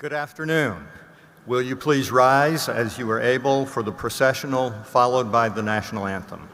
Good afternoon. Will you please rise as you are able for the processional, followed by the national anthem.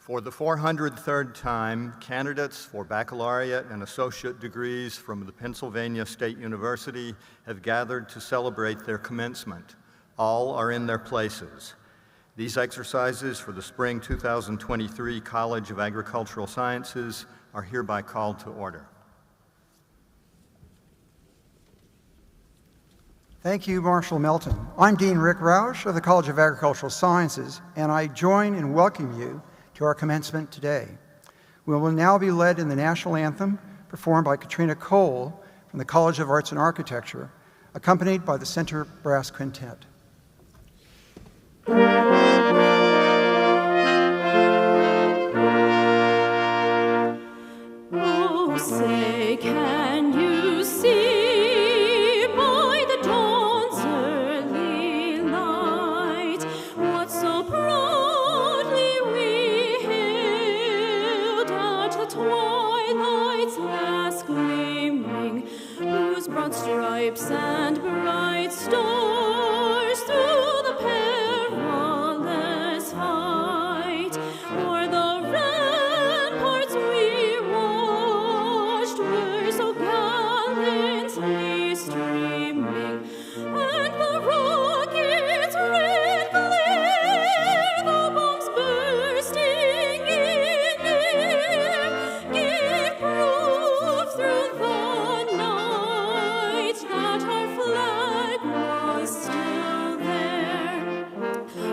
For the 403rd time, candidates for baccalaureate and associate degrees from the Pennsylvania State University have gathered to celebrate their commencement. All are in their places. These exercises for the spring 2023 College of Agricultural Sciences are hereby called to order. Thank you, Marshall Melton. I'm Dean Rick Roush of the College of Agricultural Sciences, and I join in welcoming you to our commencement today. We will now be led in the national anthem performed by Katrina Cole from the College of Arts and Architecture, accompanied by the Center Brass Quintet. Oh, say, can you see by the dawn's early light what so proudly we hailed at the twilight's last gleaming, whose broad stripes and bright stars through the perilous fight o'er the ramparts we watched were so gallantly streaming, and the rocket's red glare, the bombs bursting in air, gave proof through the night that our flag was still there.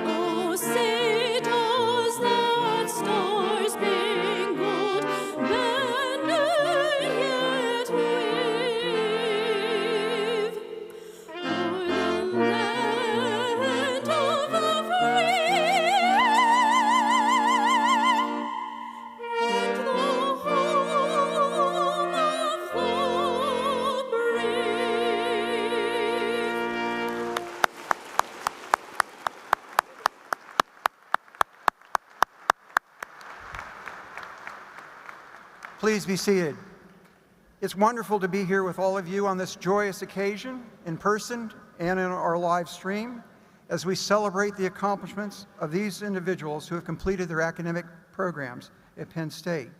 Oh, say does that star-spangled banner yet wave o'er the land of the free and the home of the brave? Please be seated. It's wonderful to be here with all of you on this joyous occasion, in person and in our live stream, as we celebrate the accomplishments of these individuals who have completed their academic programs at Penn State.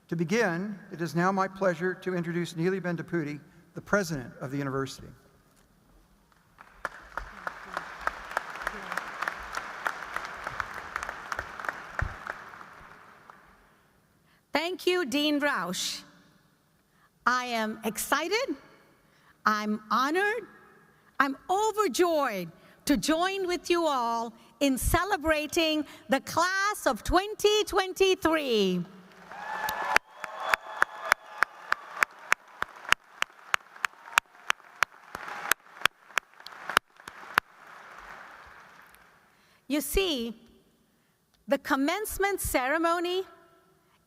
To begin, it is now my pleasure to introduce Neely Bendapudi, the president of the university. Thank you, Dean Roush. I am excited, I'm honored, I'm overjoyed to join with you all in celebrating the class of 2023. You see, the commencement ceremony,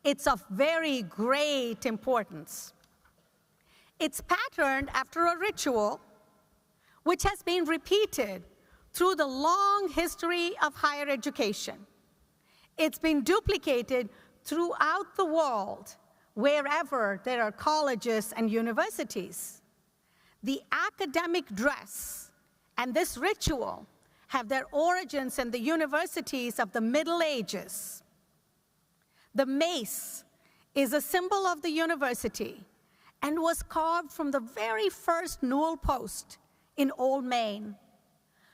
it's of very great importance. It's patterned after a ritual which has been repeated through the long history of higher education. It's been duplicated throughout the world, wherever there are colleges and universities. The academic dress and this ritual have their origins in the universities of the Middle Ages. The mace is a symbol of the university and was carved from the very first newel post in Old Maine.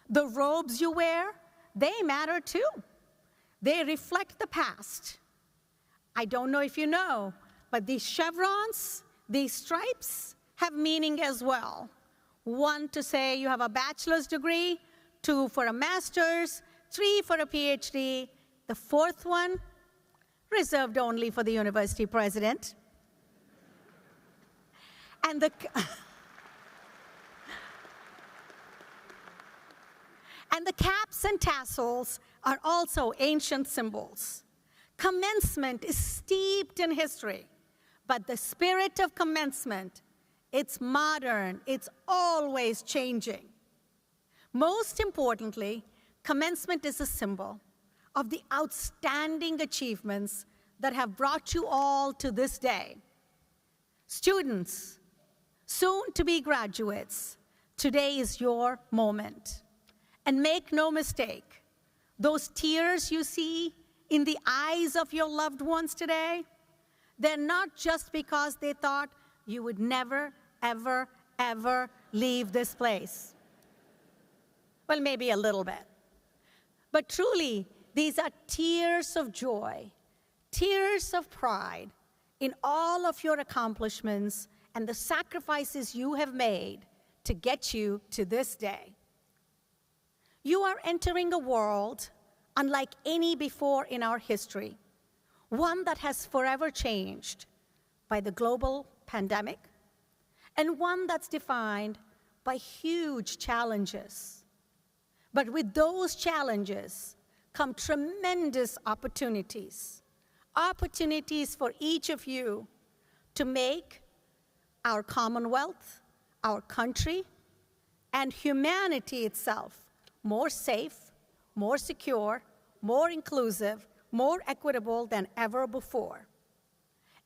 The robes you wear, they matter too. They reflect the past. I don't know if you know, but these chevrons, these stripes, have meaning as well. One to say you have a bachelor's degree, 2 for a master's, 3 for a PhD. The 4th one, reserved only for the university president. And the caps and tassels are also ancient symbols. Commencement is steeped in history, but the spirit of commencement, it's modern, it's always changing. Most importantly, commencement is a symbol of the outstanding achievements that have brought you all to this day. Students, soon to be graduates, today is your moment. And make no mistake, those tears you see in the eyes of your loved ones today, they're not just because they thought you would never, ever, ever leave this place. Well, maybe a little bit. But truly, these are tears of joy, tears of pride in all of your accomplishments and the sacrifices you have made to get you to this day. You are entering a world unlike any before in our history, one that has forever changed by the global pandemic, and one that's defined by huge challenges. But with those challenges come tremendous opportunities, opportunities for each of you to make our Commonwealth, our country, and humanity itself more safe, more secure, more inclusive, more equitable than ever before.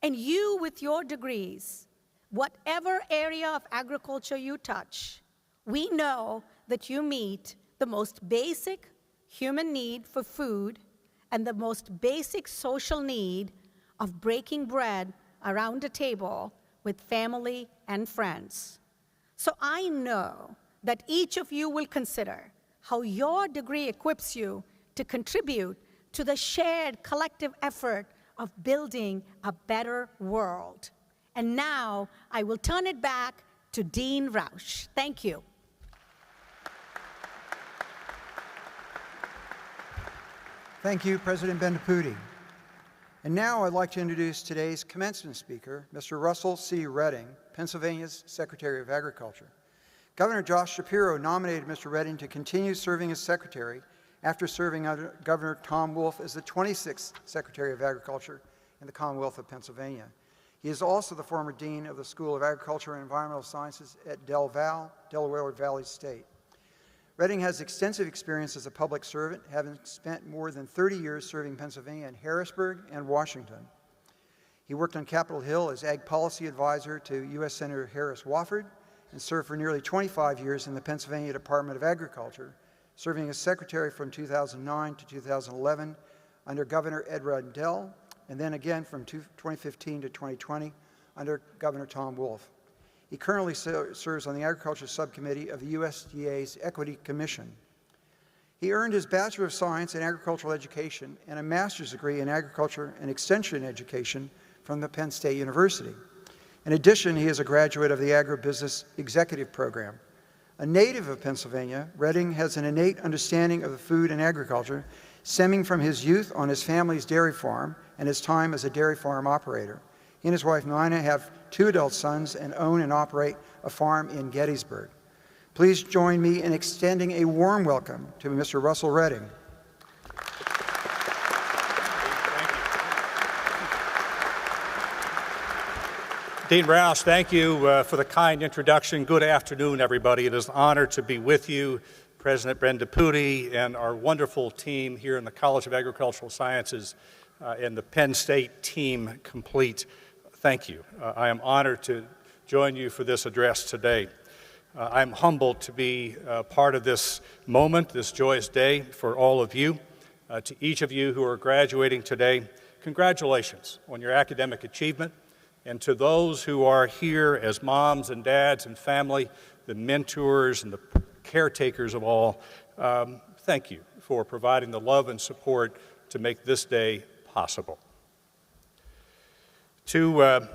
And you, with your degrees, whatever area of agriculture you touch, we know that you meet the most basic human need for food and the most basic social need of breaking bread around a table with family and friends. So I know that each of you will consider how your degree equips you to contribute to the shared collective effort of building a better world. And now I will turn it back to Dean Roush. Thank you. Thank you, President Bendapudi. And now I'd like to introduce today's commencement speaker, Mr. Russell C. Redding, Pennsylvania's Secretary of Agriculture. Governor Josh Shapiro nominated Mr. Redding to continue serving as Secretary after serving under Governor Tom Wolf as the 26th Secretary of Agriculture in the Commonwealth of Pennsylvania. He is also the former Dean of the School of Agriculture and Environmental Sciences at Del Val, Delaware Valley State. Redding has extensive experience as a public servant, having spent more than 30 years serving Pennsylvania in Harrisburg and Washington. He worked on Capitol Hill as Ag Policy Advisor to U.S. Senator Harris Wofford and served for nearly 25 years in the Pennsylvania Department of Agriculture, serving as Secretary from 2009 to 2011 under Governor Ed Rendell, and then again from 2015 to 2020 under Governor Tom Wolf. He currently serves on the Agriculture Subcommittee of the USDA's Equity Commission. He earned his Bachelor of Science in Agricultural Education and a master's degree in Agriculture and Extension Education from the Penn State University. In addition, he is a graduate of the Agribusiness Executive Program. A native of Pennsylvania, Redding has an innate understanding of the food and agriculture stemming from his youth on his family's dairy farm and his time as a dairy farm operator. He and his wife Nina have 2 adult sons and own and operate a farm in Gettysburg. Please join me in extending a warm welcome to Mr. Russell Redding. Dean Roush, thank you for the kind introduction. Good afternoon, everybody. It is an honor to be with you, President Brenda Pooty, and our wonderful team here in the College of Agricultural Sciences and the Penn State team complete. Thank you. I am honored to join you for this address today. I'm humbled to be part of this moment, this joyous day for all of you. To each of you who are graduating today, congratulations on your academic achievement. And to those who are here as moms and dads and family, the mentors and the caretakers of all, thank you for providing the love and support to make this day possible. To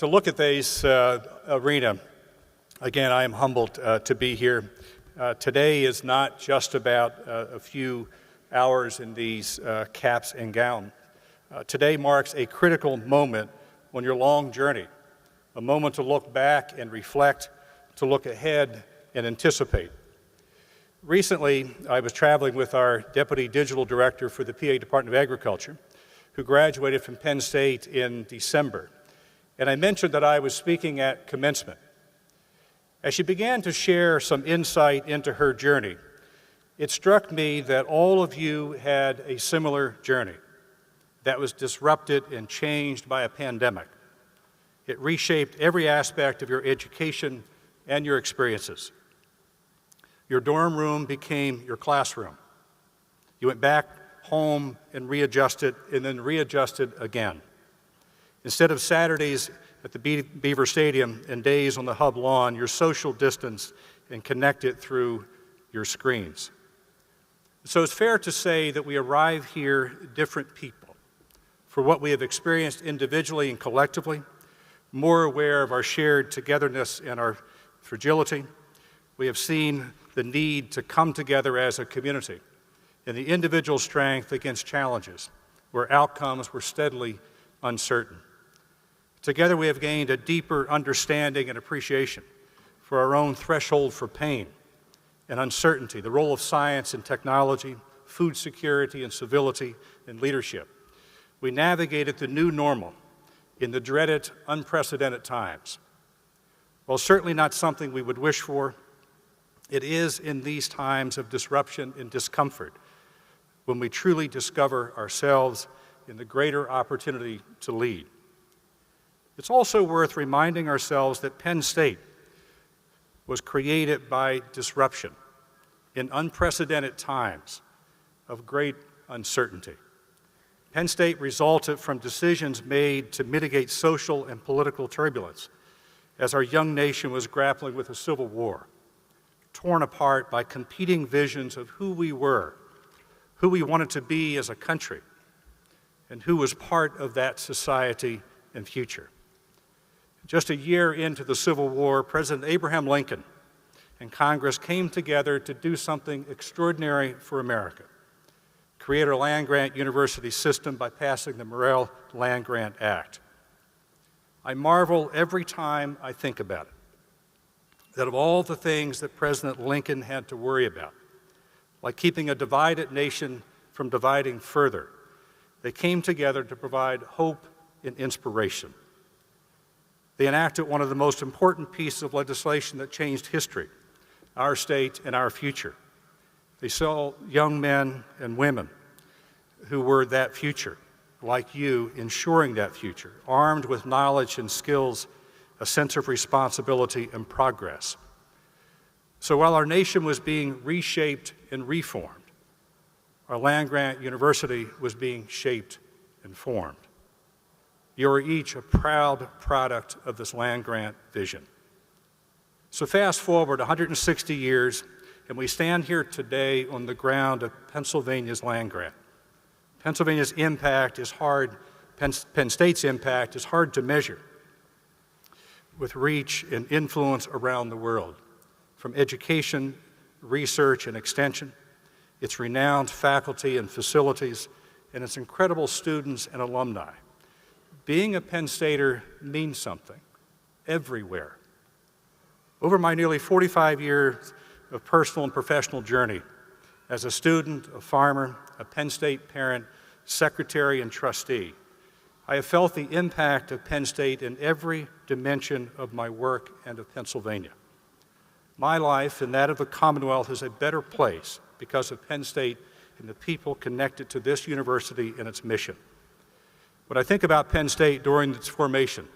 look at this arena, again, I am humbled to be here. Today is not just about a few hours in these caps and gowns. Today marks a critical moment on your long journey, a moment to look back and reflect, to look ahead and anticipate. Recently, I was traveling with our Deputy Digital Director for the PA Department of Agriculture, who graduated from Penn State in December, and I mentioned that I was speaking at Commencement. As she began to share some insight into her journey, it struck me that all of you had a similar journey that was disrupted and changed by a pandemic. It reshaped every aspect of your education and your experiences. Your dorm room became your classroom. You went back home and readjusted, and then readjusted again. Instead of Saturdays at the Beaver Stadium and days on the Hub lawn, you're social distanced and connected through your screens. So it's fair to say that we arrive here different people, for what we have experienced individually and collectively, more aware of our shared togetherness and our fragility. We have seen the need to come together as a community and the individual strength against challenges where outcomes were steadily uncertain. Together we have gained a deeper understanding and appreciation for our own threshold for pain and uncertainty, the role of science and technology, food security and civility and leadership. We navigated the new normal in the dreaded, unprecedented times. While certainly not something we would wish for, it is in these times of disruption and discomfort when we truly discover ourselves in the greater opportunity to lead. It's also worth reminding ourselves that Penn State was created by disruption in unprecedented times of great uncertainty. Penn State resulted from decisions made to mitigate social and political turbulence as our young nation was grappling with a civil war, torn apart by competing visions of who we were, who we wanted to be as a country, and who was part of that society and future. Just a year into the Civil War, President Abraham Lincoln and Congress came together to do something extraordinary for America. Create a land-grant university system by passing the Morrill Land-Grant Act. I marvel every time I think about it, that of all the things that President Lincoln had to worry about, like keeping a divided nation from dividing further, they came together to provide hope and inspiration. They enacted one of the most important pieces of legislation that changed history, our state and our future. They saw young men and women who were that future like you ensuring that future, armed with knowledge and skills, a sense of responsibility and progress. So while our nation was being reshaped and reformed, our land-grant university was being shaped and formed. You are each a proud product of this land-grant vision. So fast forward 160 years, and we stand here today on the ground of Pennsylvania's land-grant. Pennsylvania's impact is hard, Penn State's impact is hard to measure, with reach and influence around the world, from education, research, and extension, its renowned faculty and facilities, and its incredible students and alumni. Being a Penn Stater means something, everywhere. Over my nearly 45 years of personal and professional journey, as a student, a farmer, a Penn State parent, secretary, and trustee, I have felt the impact of Penn State in every dimension of my work and of Pennsylvania. My life and that of the Commonwealth is a better place because of Penn State and the people connected to this university and its mission. When I think about Penn State during its formation,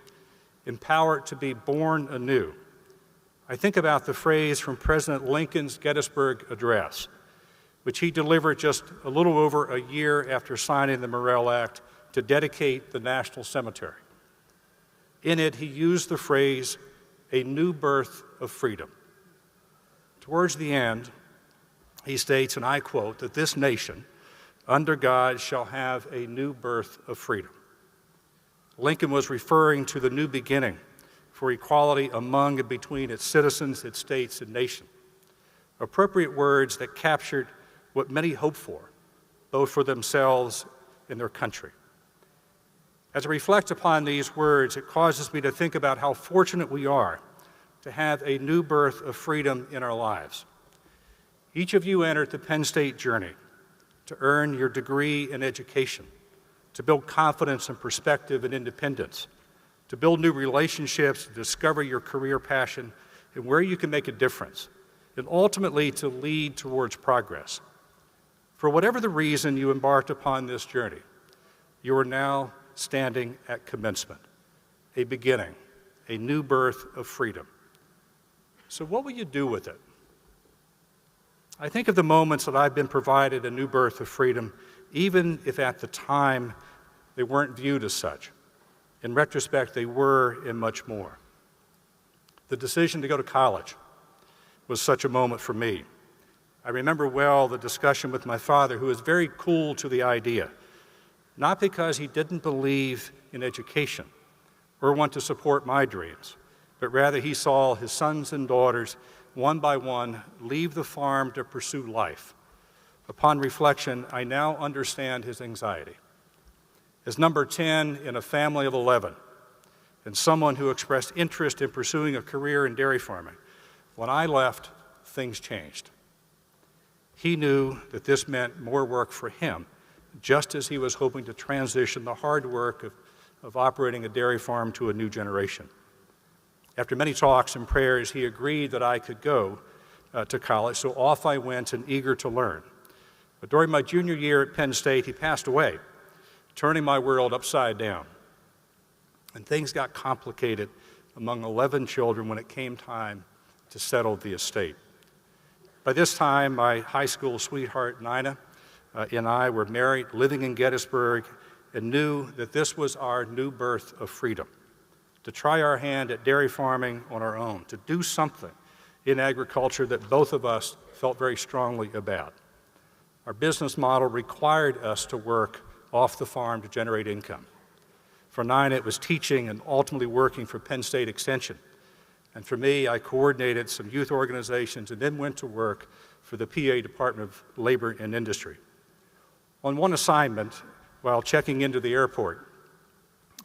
empowered to be born anew, I think about the phrase from President Lincoln's Gettysburg Address, which he delivered just a little over a year after signing the Morrill Act to dedicate the National Cemetery. In it, he used the phrase, "a new birth of freedom." Towards the end, he states, and I quote, that this nation, under God, shall have a new birth of freedom. Lincoln was referring to the new beginning for equality among and between its citizens, its states, and nation. Appropriate words that captured what many hope for, both for themselves and their country. As I reflect upon these words, it causes me to think about how fortunate we are to have a new birth of freedom in our lives. Each of you entered the Penn State journey to earn your degree in education, to build confidence and perspective and independence, to build new relationships, to discover your career passion and where you can make a difference, and ultimately to lead towards progress. For whatever the reason you embarked upon this journey, you are now standing at commencement, a beginning, a new birth of freedom. So what will you do with it? I think of the moments that I've been provided a new birth of freedom, even if at the time they weren't viewed as such. In retrospect, they were and much more. The decision to go to college was such a moment for me. I remember well the discussion with my father, who was very cool to the idea, not because he didn't believe in education or want to support my dreams, but rather he saw his sons and daughters, one by one, leave the farm to pursue life. Upon reflection, I now understand his anxiety. As number 10 in a family of 11, and someone who expressed interest in pursuing a career in dairy farming, when I left, things changed. He knew that this meant more work for him, just as he was hoping to transition the hard work of operating a dairy farm to a new generation. After many talks and prayers, he agreed that I could go to college, so off I went and eager to learn. But during my junior year at Penn State, he passed away, turning my world upside down. And things got complicated among 11 children when it came time to settle the estate. By this time, my high school sweetheart, Nina, and I were married, living in Gettysburg, and knew that this was our new birth of freedom, to try our hand at dairy farming on our own, to do something in agriculture that both of us felt very strongly about. Our business model required us to work off the farm to generate income. For Nina, it was teaching and ultimately working for Penn State Extension. And for me, I coordinated some youth organizations and then went to work for the PA Department of Labor and Industry. On one assignment, while checking into the airport,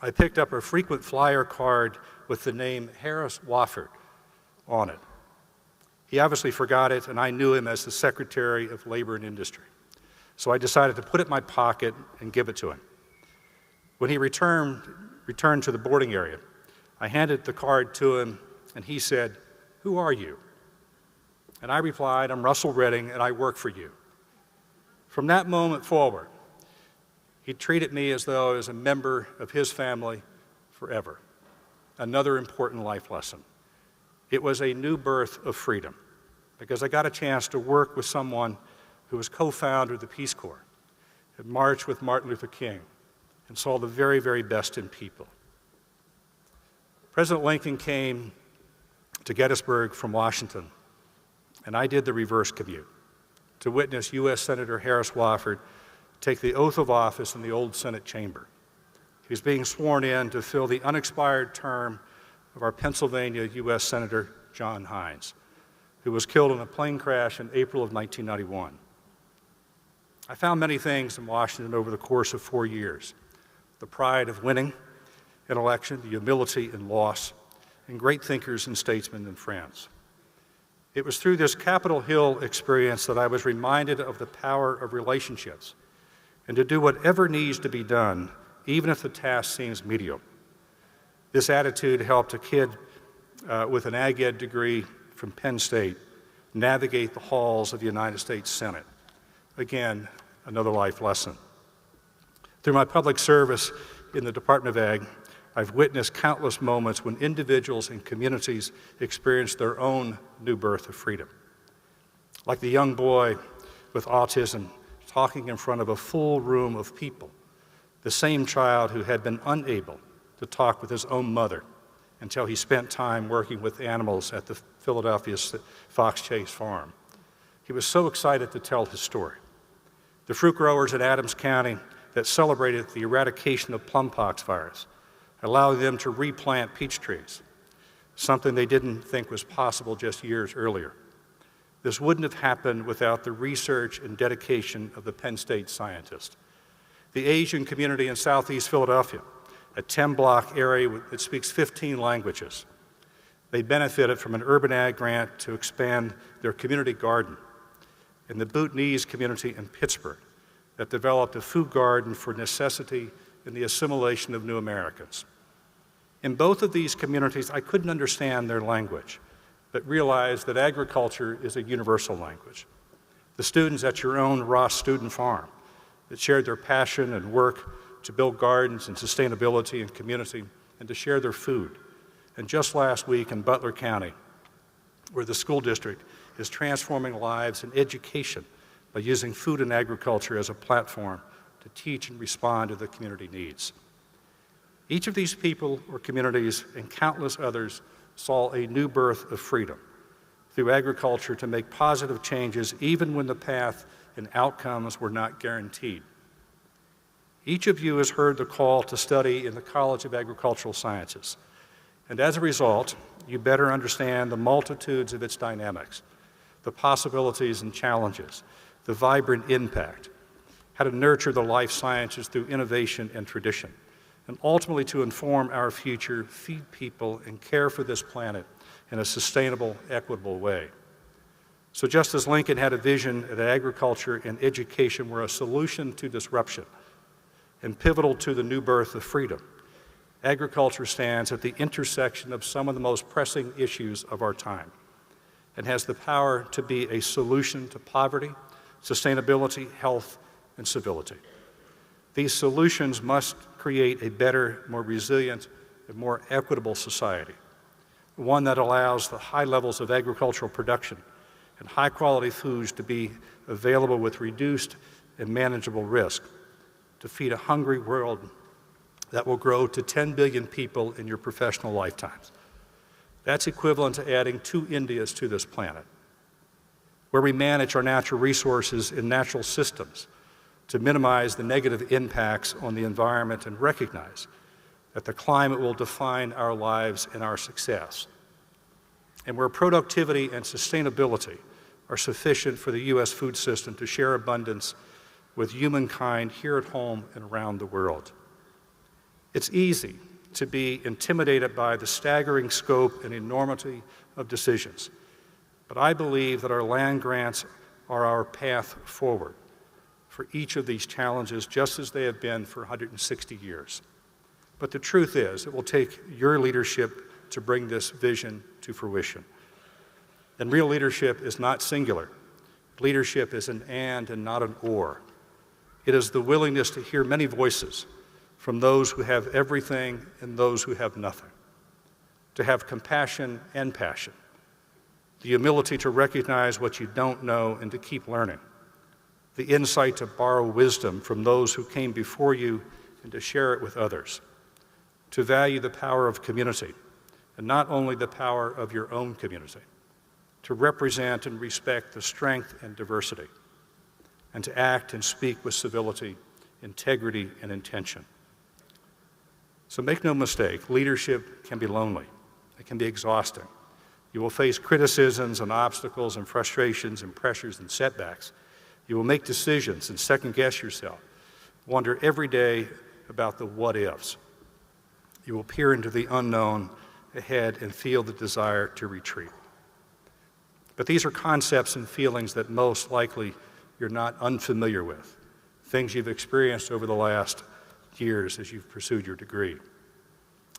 I picked up a frequent flyer card with the name Harris Wofford on it. He obviously forgot it, and I knew him as the Secretary of Labor and Industry. So I decided to put it in my pocket and give it to him. When he returned to the boarding area, I handed the card to him, and he said, "Who are you?" And I replied, "I'm Russell Redding, and I work for you." From that moment forward, He treated me as though I was a member of his family forever. Another important life lesson. It was a new birth of freedom because I got a chance to work with someone who was co-founder of the Peace Corps, had marched with Martin Luther King, and saw the very, very best in people. President Lincoln came to Gettysburg from Washington, and I did the reverse commute to witness U.S. Senator Harris Wofford take the oath of office in the old Senate chamber. He was being sworn in to fill the unexpired term of our Pennsylvania U.S. Senator John Hines, who was killed in a plane crash in April of 1991. I found many things in Washington over the course of 4 years: the pride of winning an election, the humility in loss, and great thinkers and statesmen and friends. It was through this Capitol Hill experience that I was reminded of the power of relationships and to do whatever needs to be done, even if the task seems mediocre. This attitude helped a kid with an Ag Ed degree from Penn State navigate the halls of the United States Senate. Again, another life lesson. Through my public service in the Department of Ag, I've witnessed countless moments when individuals and communities experience their own new birth of freedom. Like the young boy with autism talking in front of a full room of people, the same child who had been unable to talk with his own mother until he spent time working with animals at the Philadelphia Fox Chase Farm. He was so excited to tell his story. The fruit growers in Adams County that celebrated the eradication of plumpox virus, allowing them to replant peach trees, something they didn't think was possible just years earlier. This wouldn't have happened without the research and dedication of the Penn State scientists. The Asian community in Southeast Philadelphia, a 10-block area that speaks 15 languages. They benefited from an urban ag grant to expand their community garden. And the Bhutanese community in Pittsburgh that developed a food garden for necessity in the assimilation of new Americans. In both of these communities, I couldn't understand their language, but realized that agriculture is a universal language. The students at your own Ross Student Farm that shared their passion and work to build gardens and sustainability and community and to share their food. And just last week in Butler County, where the school district is transforming lives in education by using food and agriculture as a platform to teach and respond to the community needs. Each of these people or communities and countless others saw a new birth of freedom through agriculture to make positive changes even when the path and outcomes were not guaranteed. Each of you has heard the call to study in the College of Agricultural Sciences, and as a result, you better understand the multitudes of its dynamics, the possibilities and challenges, the vibrant impact, how to nurture the life sciences through innovation and tradition, and ultimately to inform our future, feed people, and care for this planet in a sustainable, equitable way. So just as Lincoln had a vision that agriculture and education were a solution to disruption and pivotal to the new birth of freedom, agriculture stands at the intersection of some of the most pressing issues of our time and has the power to be a solution to poverty, sustainability, health, and civility. These solutions must create a better, more resilient, and more equitable society, one that allows the high levels of agricultural production and high-quality foods to be available with reduced and manageable risk to feed a hungry world that will grow to 10 billion people in your professional lifetimes. That's equivalent to adding 2 Indias to this planet, where we manage our natural resources in natural systems to minimize the negative impacts on the environment and recognize that the climate will define our lives and our success, and where productivity and sustainability are sufficient for the U.S. food system to share abundance with humankind here at home and around the world. It's easy to be intimidated by the staggering scope and enormity of decisions, but I believe that our land grants are our path forward for each of these challenges, just as they have been for 160 years. But the truth is, it will take your leadership to bring this vision to fruition. And real leadership is not singular. Leadership is an and not an or. It is the willingness to hear many voices from those who have everything and those who have nothing, to have compassion and passion, the humility to recognize what you don't know and to keep learning, the insight to borrow wisdom from those who came before you and to share it with others, to value the power of community and not only the power of your own community, to represent and respect the strength and diversity, and to act and speak with civility, integrity, and intention. So make no mistake, leadership can be lonely. It can be exhausting. You will face criticisms and obstacles and frustrations and pressures and setbacks. You will make decisions and second-guess yourself, wonder every day about the what-ifs. You will peer into the unknown ahead and feel the desire to retreat. But these are concepts and feelings that most likely you're not unfamiliar with, things you've experienced over the last years as you've pursued your degree.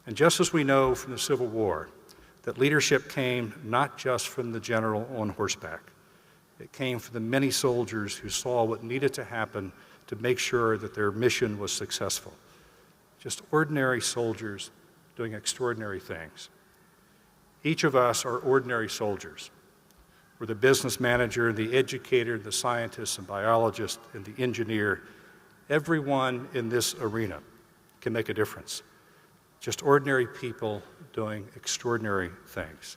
And just as we know from the Civil War that leadership came not just from the general on horseback, it came from the many soldiers who saw what needed to happen to make sure that their mission was successful. Just ordinary soldiers doing extraordinary things. Each of us are ordinary soldiers. We're the business manager, the educator, the scientist and biologist, and the engineer. Everyone in this arena can make a difference. Just ordinary people doing extraordinary things.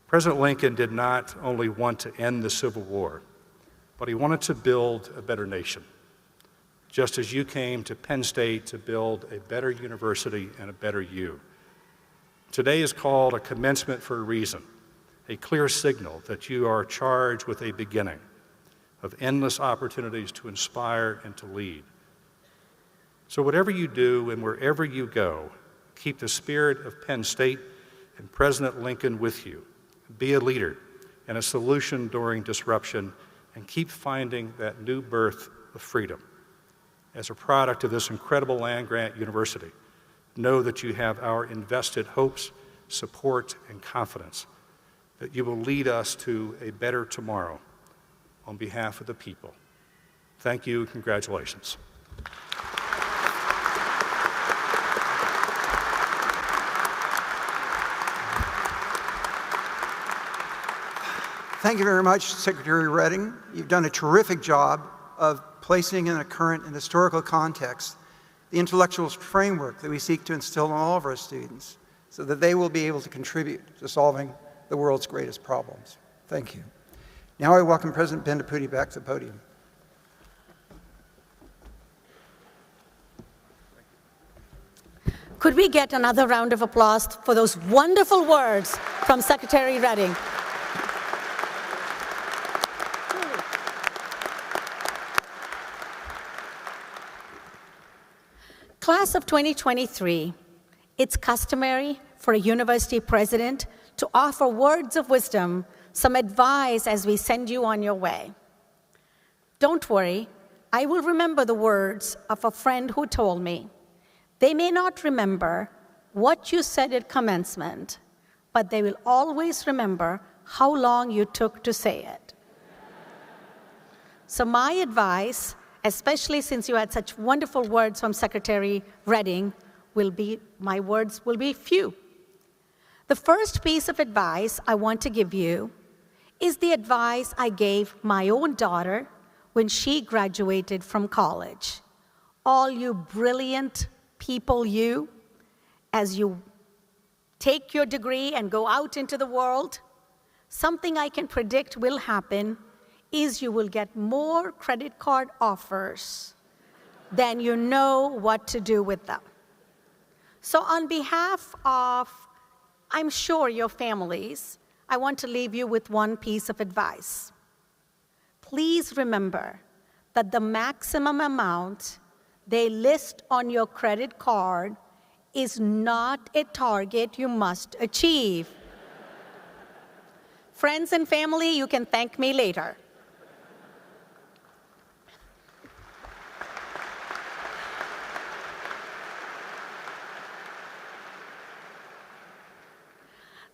President Lincoln did not only want to end the Civil War, but he wanted to build a better nation. Just as you came to Penn State to build a better university and a better you. Today is called a commencement for a reason, a clear signal that you are charged with a beginning of endless opportunities to inspire and to lead. So whatever you do and wherever you go, keep the spirit of Penn State and President Lincoln with you. Be a leader and a solution during disruption, and keep finding that new birth of freedom. As a product of this incredible land-grant university, know that you have our invested hopes, support, and confidence that you will lead us to a better tomorrow on behalf of the people. Thank you and congratulations. Thank you very much, Secretary Redding. You've done a terrific job of placing in a current and historical context the intellectual framework that we seek to instill in all of our students so that they will be able to contribute to solving the world's greatest problems. Thank you. Now I welcome President Penn back to the podium. Could we get another round of applause for those wonderful words from Secretary Redding? Class of 2023, it's customary for a university president to offer words of wisdom, some advice as we send you on your way. Don't worry, I will remember the words of a friend who told me, they may not remember what you said at commencement, but they will always remember how long you took to say it. So my advice, especially since you had such wonderful words from Secretary Redding, my words will be few. The first piece of advice I want to give you is the advice I gave my own daughter when she graduated from college. All you brilliant people, as you take your degree and go out into the world, something I can predict will happen is you will get more credit card offers than you know what to do with them. So on behalf of, I'm sure, your families, I want to leave you with one piece of advice. Please remember that the maximum amount they list on your credit card is not a target you must achieve. Friends and family, you can thank me later.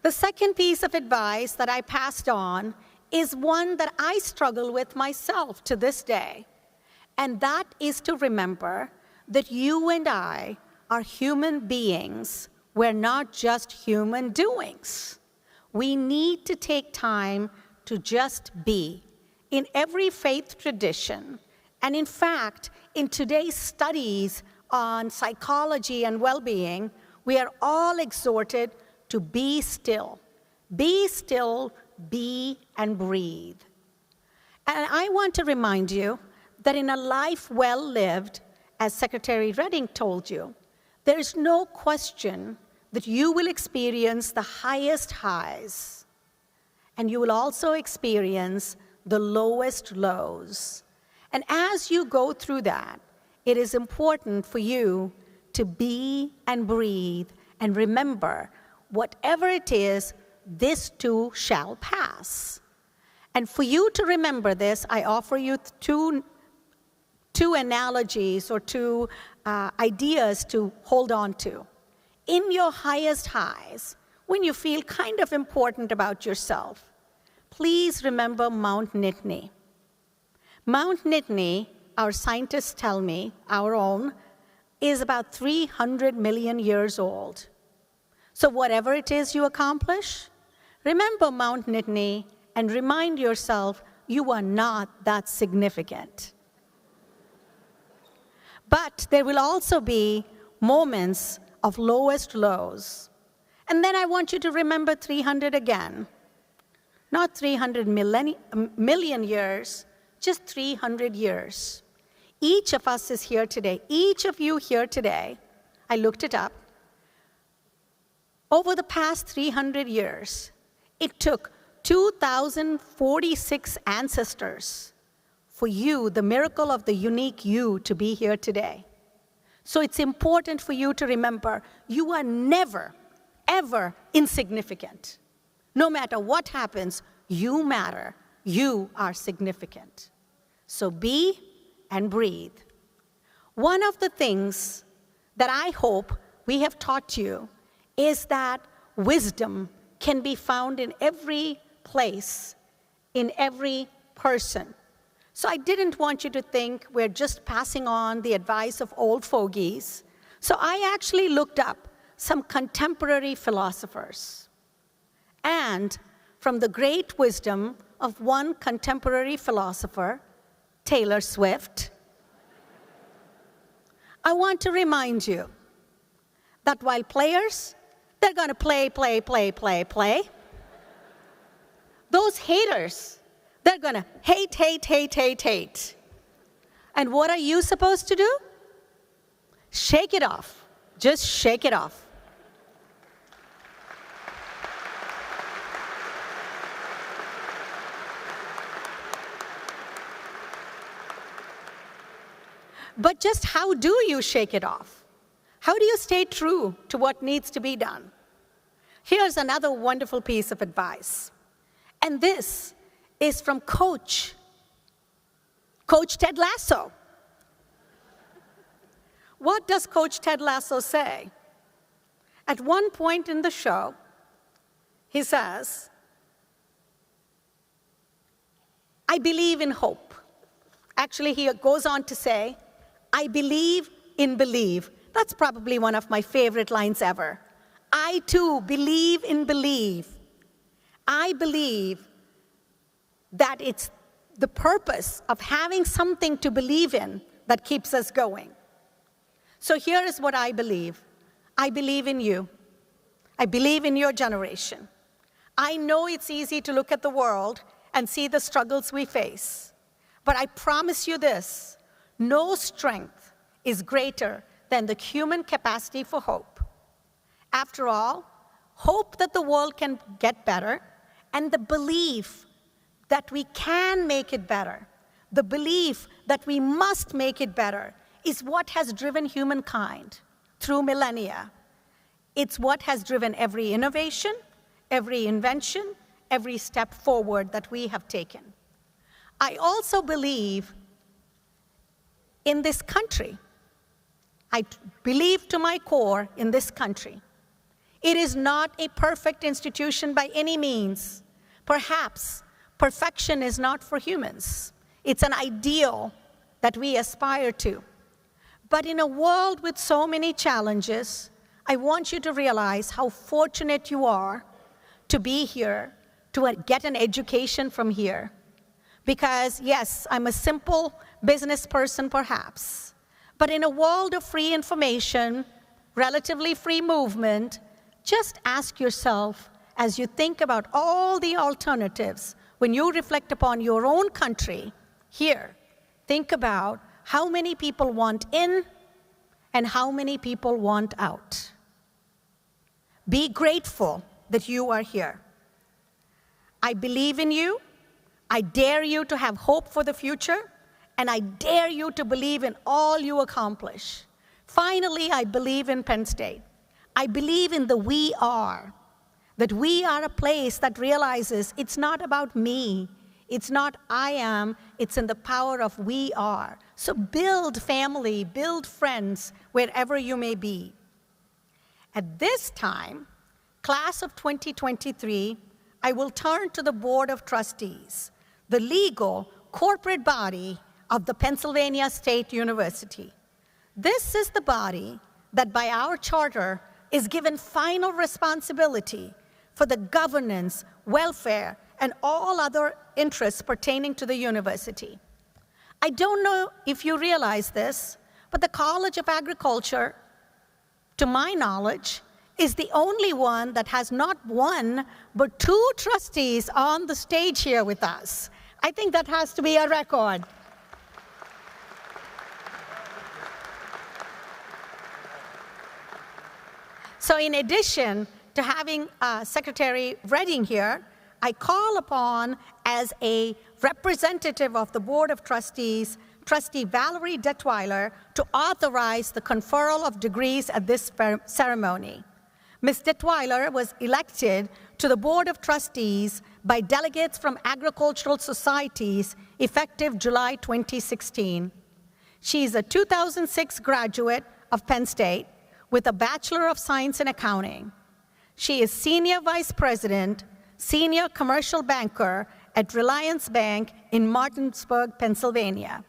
The second piece of advice that I passed on is one that I struggle with myself to this day, And that is to remember that you and I are human beings. We're not just human doings. We need to take time to just be. In every faith tradition, and in fact, in today's studies on psychology and well-being, we are all exhorted to be still. Be still, be and breathe. And I want to remind you that in a life well lived, as Secretary Redding told you, there is no question that you will experience the highest highs, and you will also experience the lowest lows. And as you go through that, it is important for you to be and breathe and remember, whatever it is, this too shall pass. And for you to remember this, I offer you two analogies or two ideas to hold on to. In your highest highs, when you feel kind of important about yourself, please remember Mount Nittany. Mount Nittany, our scientists tell me, our own, is about 300 million years old. So whatever it is you accomplish, remember Mount Nittany and remind yourself you are not that significant. But there will also be moments of lowest lows. And then I want you to remember 300 again. Not 300 million years, just 300 years. Each of us is here today. Each of you here today, I looked it up. Over the past 300 years, it took 2,046 ancestors for you, the miracle of the unique you, to be here today. So it's important for you to remember you are never, ever insignificant. No matter what happens, you matter. You are significant. So be and breathe. One of the things that I hope we have taught you is that wisdom can be found in every place, in every person. So I didn't want you to think we're just passing on the advice of old fogies. So I actually looked up some contemporary philosophers. And from the great wisdom of one contemporary philosopher, Taylor Swift, I want to remind you that while players, they're going to play. Those haters, they're going to hate. And what are you supposed to do? Shake it off. Just shake it off. But just how do you shake it off? How do you stay true to what needs to be done? Here's another wonderful piece of advice. And this is from Coach Ted Lasso. What does Coach Ted Lasso say? At one point in the show, he says, I believe in hope. Actually, he goes on to say, I believe in believe. That's probably one of my favorite lines ever. I too believe in believe. I believe that it's the purpose of having something to believe in that keeps us going. So here is what I believe. I believe in you. I believe in your generation. I know it's easy to look at the world and see the struggles we face. But I promise you this, no strength is greater than the human capacity for hope. After all, hope that the world can get better, and the belief that we can make it better, the belief that we must make it better, is what has driven humankind through millennia. It's what has driven every innovation, every invention, every step forward that we have taken. I also believe in this country. I believe to my core in this country. It is not a perfect institution by any means. Perhaps perfection is not for humans. It's an ideal that we aspire to. But in a world with so many challenges, I want you to realize how fortunate you are to be here, to get an education from here. Because yes, I'm a simple business person perhaps, but in a world of free information, relatively free movement, just ask yourself, as you think about all the alternatives, when you reflect upon your own country here, think about how many people want in and how many people want out. Be grateful that you are here. I believe in you. I dare you to have hope for the future, and I dare you to believe in all you accomplish. Finally, I believe in Penn State. I believe in the we are, that we are a place that realizes it's not about me, it's not I am, it's in the power of we are. So build family, build friends wherever you may be. At this time, class of 2023, I will turn to the Board of Trustees, the legal corporate body of the Pennsylvania State University. This is the body that by our charter is given final responsibility for the governance, welfare, and all other interests pertaining to the university. I don't know if you realize this, but the College of Agriculture, to my knowledge, is the only one that has not one, but 2 trustees on the stage here with us. I think that has to be a record. So in addition to having Secretary Redding here, I call upon, as a representative of the Board of Trustees, Trustee Valerie Detweiler, to authorize the conferral of degrees at this ceremony. Ms. Detweiler was elected to the Board of Trustees by delegates from agricultural societies effective July 2016. She is a 2006 graduate of Penn State with a Bachelor of Science in Accounting. She is Senior Vice President, Senior Commercial Banker at Reliance Bank in Martinsburg, Pennsylvania.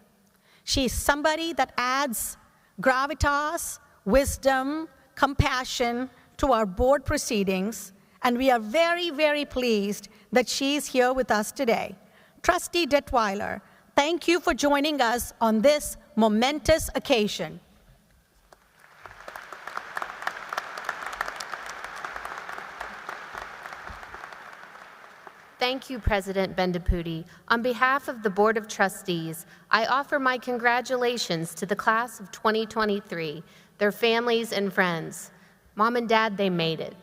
She is somebody that adds gravitas, wisdom, compassion to our board proceedings, and we are very, very pleased that she is here with us today. Trustee Detweiler, thank you for joining us on this momentous occasion. Thank you, President Bendaputi. On behalf of the Board of Trustees, I offer my congratulations to the class of 2023, their families and friends. Mom and Dad, they made it.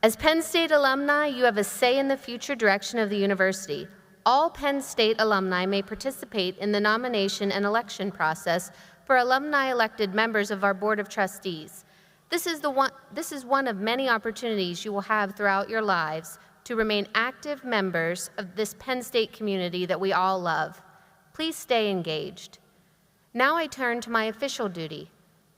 As Penn State alumni, you have a say in the future direction of the university. All Penn State alumni may participate in the nomination and election process for alumni-elected members of our Board of Trustees. This is one of many opportunities you will have throughout your lives to remain active members of this Penn State community that we all love. Please stay engaged. Now I turn to my official duty.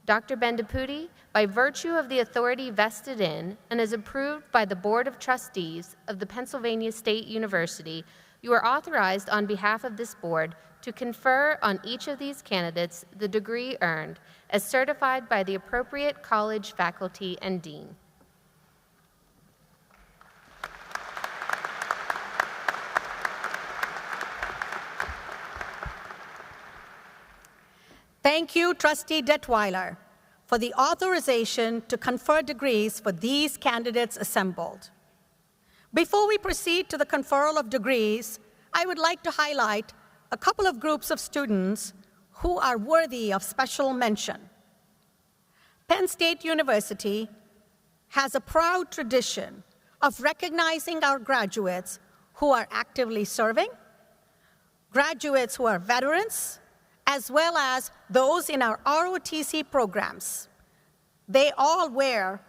Dr. Bendaputi, by virtue of the authority vested in and as approved by the Board of Trustees of the Pennsylvania State University, you are authorized on behalf of this board to confer on each of these candidates the degree earned as certified by the appropriate college faculty and dean. Thank you, Trustee Detweiler, for the authorization to confer degrees for these candidates assembled. Before we proceed to the conferral of degrees, I would like to highlight a couple of groups of students who are worthy of special mention. Penn State University has a proud tradition of recognizing our graduates who are actively serving, graduates who are veterans, as well as those in our ROTC programs. They all wear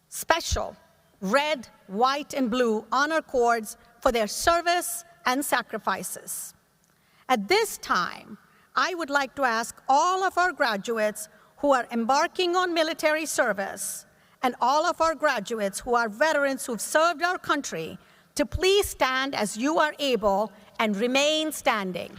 special red, white, and blue honor cords for their service and sacrifices. At this time, I would like to ask all of our graduates who are embarking on military service and all of our graduates who are veterans who've served our country to please stand as you are able and remain standing.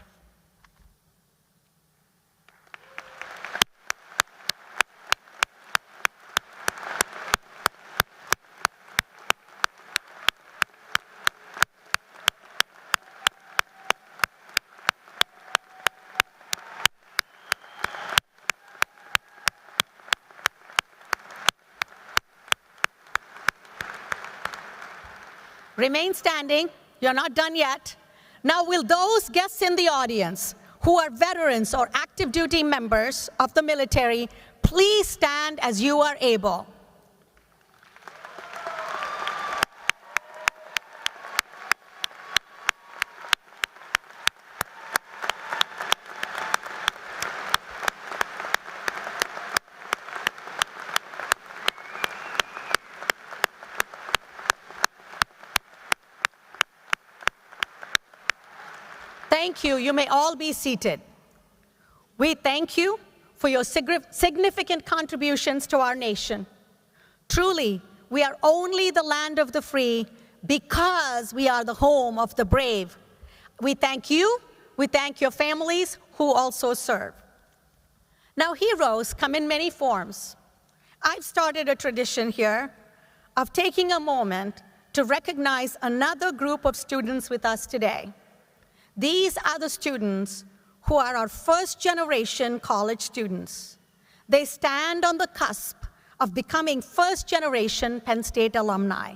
Remain standing. You're not done yet. Now, will those guests in the audience who are veterans or active duty members of the military please stand as you are able? Thank you. You may all be seated. We thank you for your significant contributions to our nation. Truly, we are only the land of the free because we are the home of the brave. We thank you. We thank your families who also serve. Now, heroes come in many forms. I've started a tradition here of taking a moment to recognize another group of students with us today. These are the students who are our first-generation college students. They stand on the cusp of becoming first-generation Penn State alumni.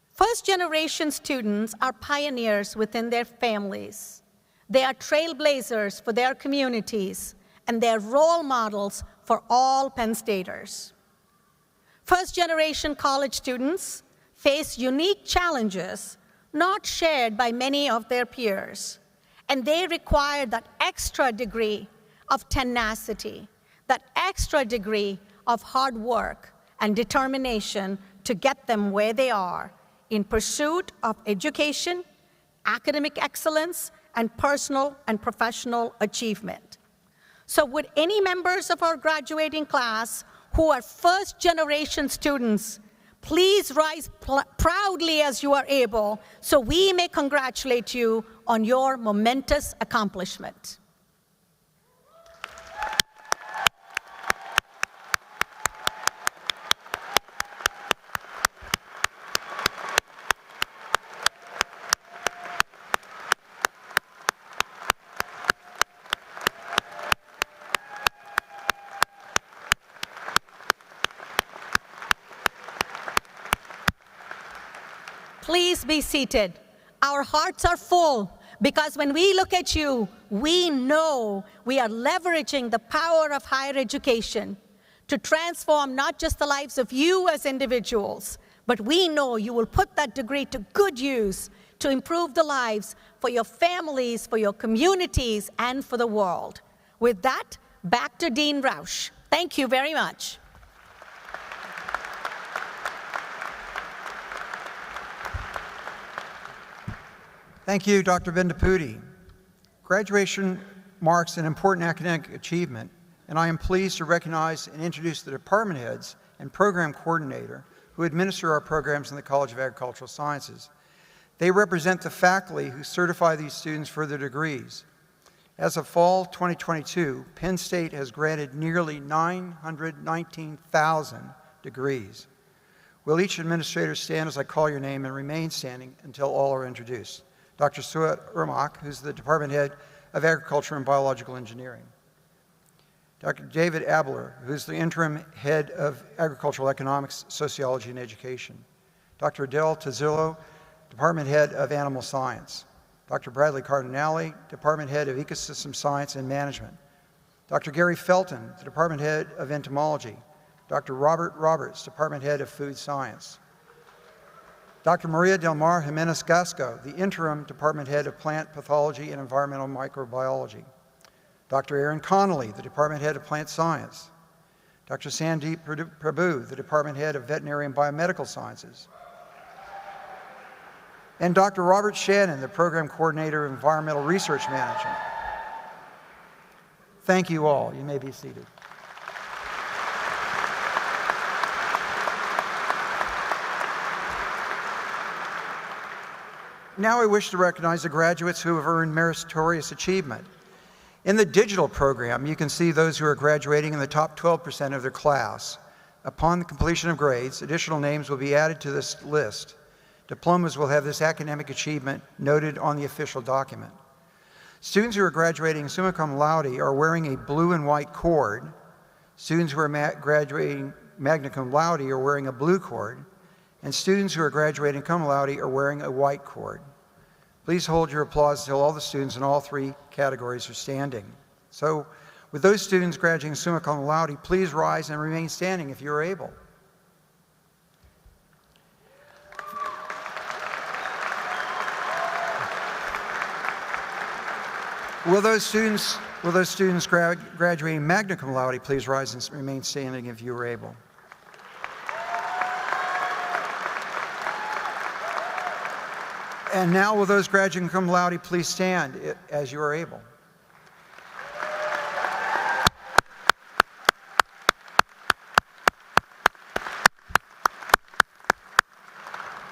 First-generation students are pioneers within their families. They are trailblazers for their communities, and they're role models for all Penn Staters. First-generation college students face unique challenges not shared by many of their peers. And they require that extra degree of tenacity, that extra degree of hard work and determination to get them where they are in pursuit of education, academic excellence, and personal and professional achievement. So would any members of our graduating class who are first-generation students please rise proudly as you are able so we may congratulate you on your momentous accomplishment. Please be seated. Our hearts are full because when we look at you, we know we are leveraging the power of higher education to transform not just the lives of you as individuals, but we know you will put that degree to good use to improve the lives for your families, for your communities, and for the world. With that, back to Dean Roush. Thank you very much. Thank you, Dr. Vendapudi. Graduation marks an important academic achievement, and I am pleased to recognize and introduce the department heads and program coordinator who administer our programs in the College of Agricultural Sciences. They represent the faculty who certify these students for their degrees. As of fall 2022, Penn State has granted nearly 919,000 degrees. Will each administrator stand as I call your name and remain standing until all are introduced? Dr. Suat Urmak, who's the Department Head of Agriculture and Biological Engineering. Dr. David Abler, who's the Interim Head of Agricultural Economics, Sociology, and Education. Dr. Adele Tazzillo, Department Head of Animal Science. Dr. Bradley Cardinale, Department Head of Ecosystem Science and Management. Dr. Gary Felton, the Department Head of Entomology. Dr. Robert Roberts, Department Head of Food Science. Dr. Maria Del Mar Jimenez Gasco, the Interim Department Head of Plant Pathology and Environmental Microbiology. Dr. Aaron Connolly, the Department Head of Plant Science. Dr. Sandeep Prabhu, the Department Head of Veterinary and Biomedical Sciences. And Dr. Robert Shannon, the Program Coordinator of Environmental Research Management. Thank you all. You may be seated. Now I wish to recognize the graduates who have earned meritorious achievement. In the digital program, you can see those who are graduating in the top 12% of their class. Upon the completion of grades, additional names will be added to this list. Diplomas will have this academic achievement noted on the official document. Students who are graduating summa cum laude are wearing a blue and white cord. Students who are graduating magna cum laude are wearing a blue cord. and students who are graduating cum laude are wearing a white cord. Please hold your applause until all the students in all three categories are standing. So, with those students graduating summa cum laude, please rise and remain standing if you are able. Will those students graduating magna cum laude please rise and remain standing if you are able? And now will those graduating cum laude please stand as you are able?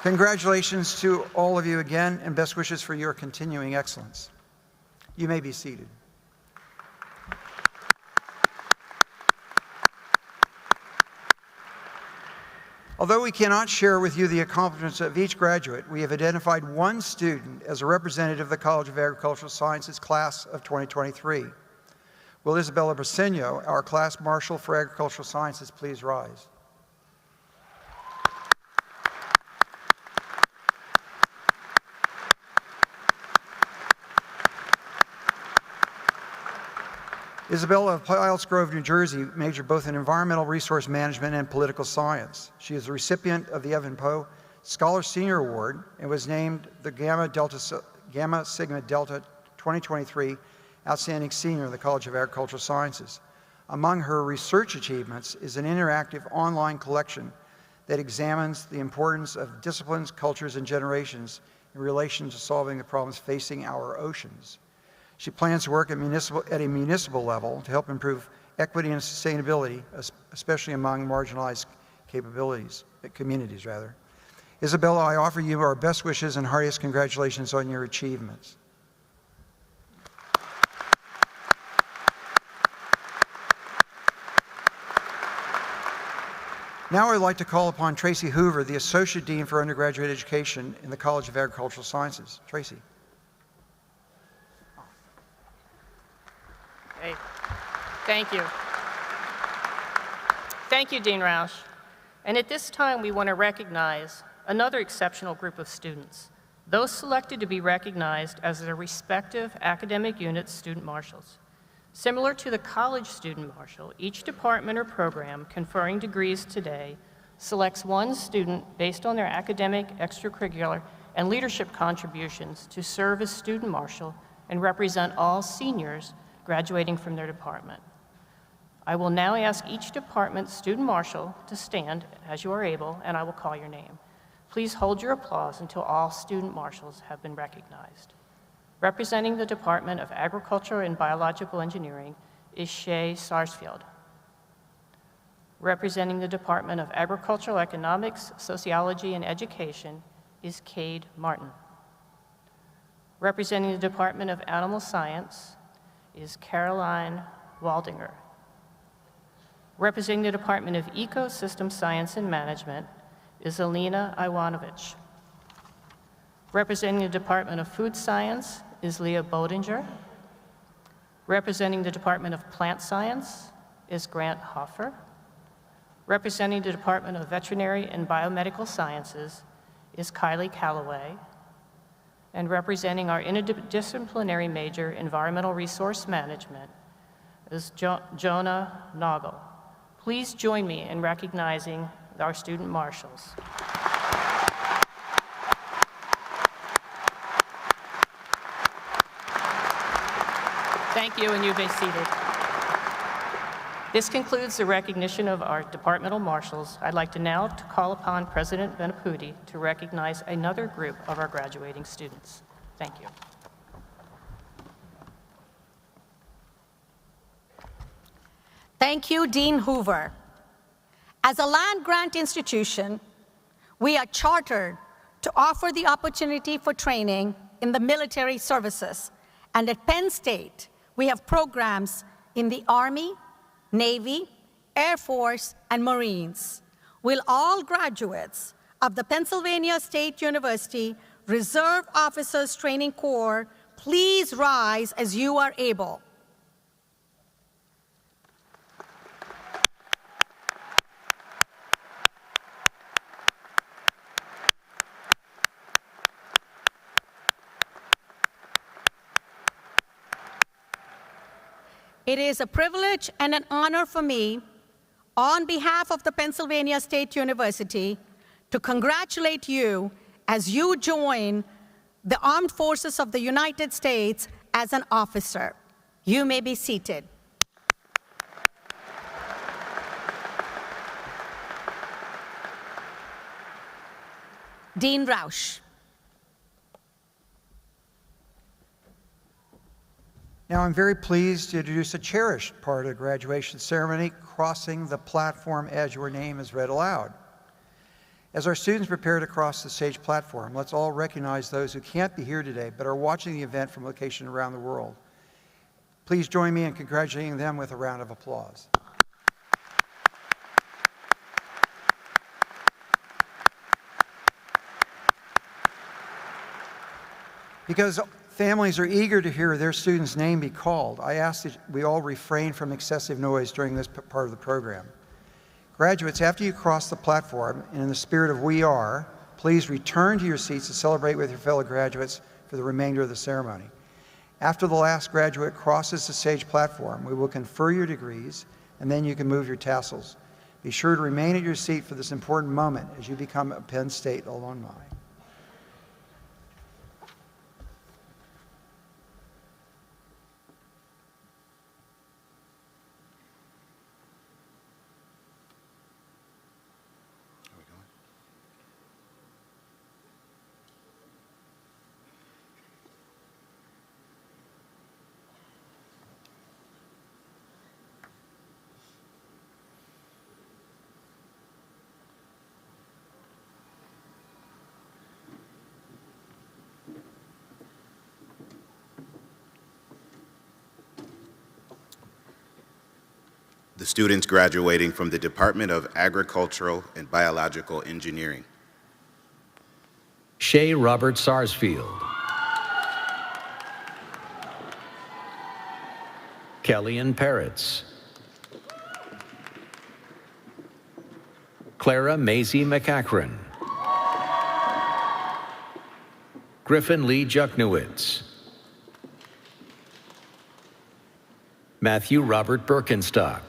Congratulations to all of you again, and best wishes for your continuing excellence. You may be seated. Although we cannot share with you the accomplishments of each graduate, we have identified one student as a representative of the College of Agricultural Sciences class of 2023. Will Isabella Briceño, our class marshal for Agricultural Sciences, please rise? Isabella of Piles Grove, New Jersey, majored both in environmental resource management and political science. She is the recipient of the Evan Poe Scholar Senior Award and was named the Gamma Sigma Delta 2023 Outstanding Senior in the College of Agricultural Sciences. Among her research achievements is an interactive online collection that examines the importance of disciplines, cultures, and generations in relation to solving the problems facing our oceans. She plans to work at a municipal level to help improve equity and sustainability, especially among marginalized communities. Isabella, I offer you our best wishes and heartiest congratulations on your achievements. Now I'd like to call upon Tracy Hoover, the Associate Dean for Undergraduate Education in the College of Agricultural Sciences. Tracy. Hey, thank you. Thank you, Dean Roush. And at this time, we want to recognize another exceptional group of students, those selected to be recognized as their respective academic unit's student marshals. Similar to the college student marshal, each department or program conferring degrees today selects one student based on their academic, extracurricular, and leadership contributions to serve as student marshal and represent all seniors graduating from their department. I will now ask each department's student marshal to stand as you are able, and I will call your name. Please hold your applause until all student marshals have been recognized. Representing the Department of Agriculture and Biological Engineering is Shay Sarsfield. Representing the Department of Agricultural Economics, Sociology, and Education is Cade Martin. Representing the Department of Animal Science is Caroline Waldinger. Representing the Department of Ecosystem Science and Management is Alina Ivanovich. Representing the Department of Food Science is Leah Bodinger. Representing the Department of Plant Science is Grant Hoffer. Representing the Department of Veterinary and Biomedical Sciences is Kylie Calloway. And representing our interdisciplinary major, Environmental Resource Management, is Jonah Noggle. Please join me in recognizing our student marshals. Thank you, and you may be seated. This concludes the recognition of our departmental marshals. I'd like to now call upon President Benaputi to recognize another group of our graduating students. Thank you. Thank you, Dean Hoover. As a land-grant institution, we are chartered to offer the opportunity for training in the military services. And at Penn State, we have programs in the Army, Navy, Air Force, and Marines. Will all graduates of the Pennsylvania State University Reserve Officers Training Corps please rise as you are able? it is a privilege and an honor for me, on behalf of the Pennsylvania State University, to congratulate you as you join the Armed Forces of the United States as an officer. You may be seated. Dean Roush. Now I'm very pleased to introduce a cherished part of the graduation ceremony, crossing the platform as your name is read aloud. As our students prepare to cross the stage platform, let's all recognize those who can't be here today but are watching the event from locations around the world. Please join me in congratulating them with a round of applause. Because families are eager to hear their student's name be called, I ask that we all refrain from excessive noise during this part of the program. Graduates, after you cross the platform, and in the spirit of We Are, please return to your seats to celebrate with your fellow graduates for the remainder of the ceremony. After the last graduate crosses the stage platform, we will confer your degrees, and then you can move your tassels. Be sure to remain at your seat for this important moment as you become a Penn State alumni. The students graduating from the Department of Agricultural and Biological Engineering. Shay Robert Sarsfield. Kellyanne Peretz. Clara Maisie McAkron. Griffin Lee Juknowitz. Matthew Robert Birkenstock.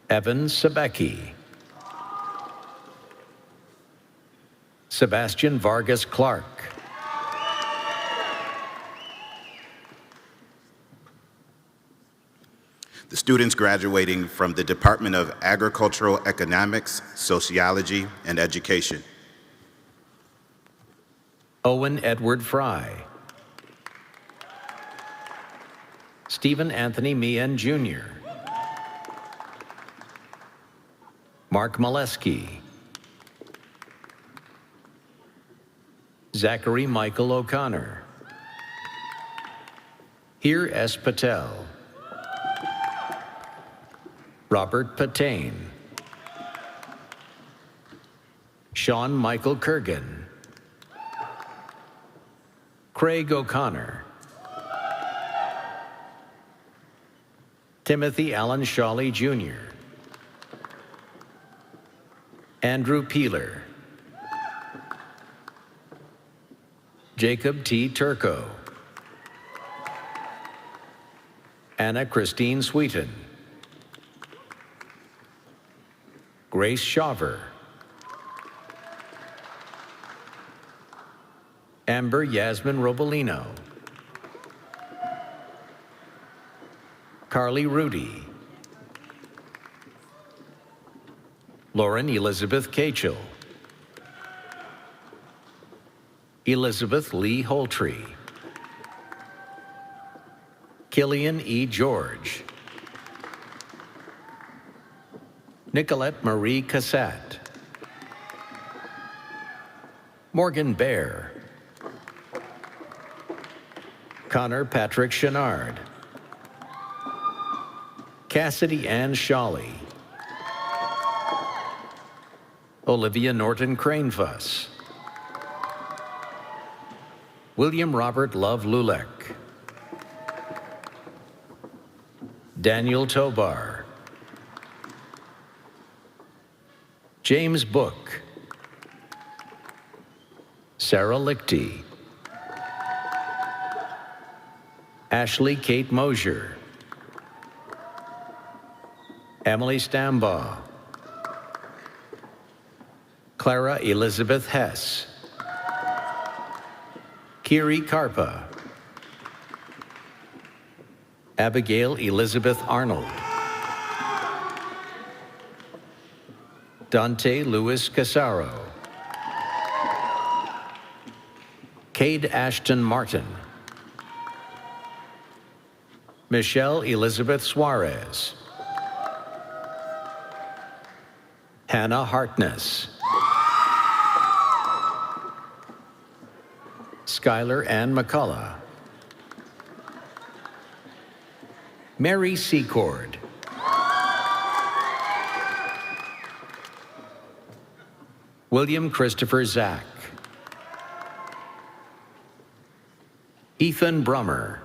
Evan Sebecki. Sebastian Vargas Clark. The students graduating from the Department of Agricultural Economics, Sociology, and Education. Owen Edward Fry. Stephen Anthony Meehan Jr. Mark Molesky. Zachary Michael O'Connor. Heer S. Patel. Robert Patain. Sean Michael Kurgan. Craig O'Connor. Timothy Allen Shawley Jr. Andrew Peeler. Jacob T. Turco. Anna Christine Sweeten. Grace Shaver. Amber Yasmin Robolino. Carly Rudy. Lauren Elizabeth Cachel. Elizabeth Lee Holtree. Killian E. George. Nicolette Marie Cassat. Morgan Bear. Connor Patrick Chenard. Cassidy Ann Shawley. Olivia Norton Cranefuss. William Robert Love Lulek. Daniel Tobar. James Book. Sarah Lichty. Ashley Kate Mosier, Emily Stambaugh, Clara Elizabeth Hess, Kiri Karpa, Abigail Elizabeth Arnold, Dante Louis Casaro, Cade Ashton Martin, Michelle Elizabeth Suarez, Hannah Harkness, Skylar Ann McCullough, Mary Secord, William Christopher Zack, Ethan Brummer,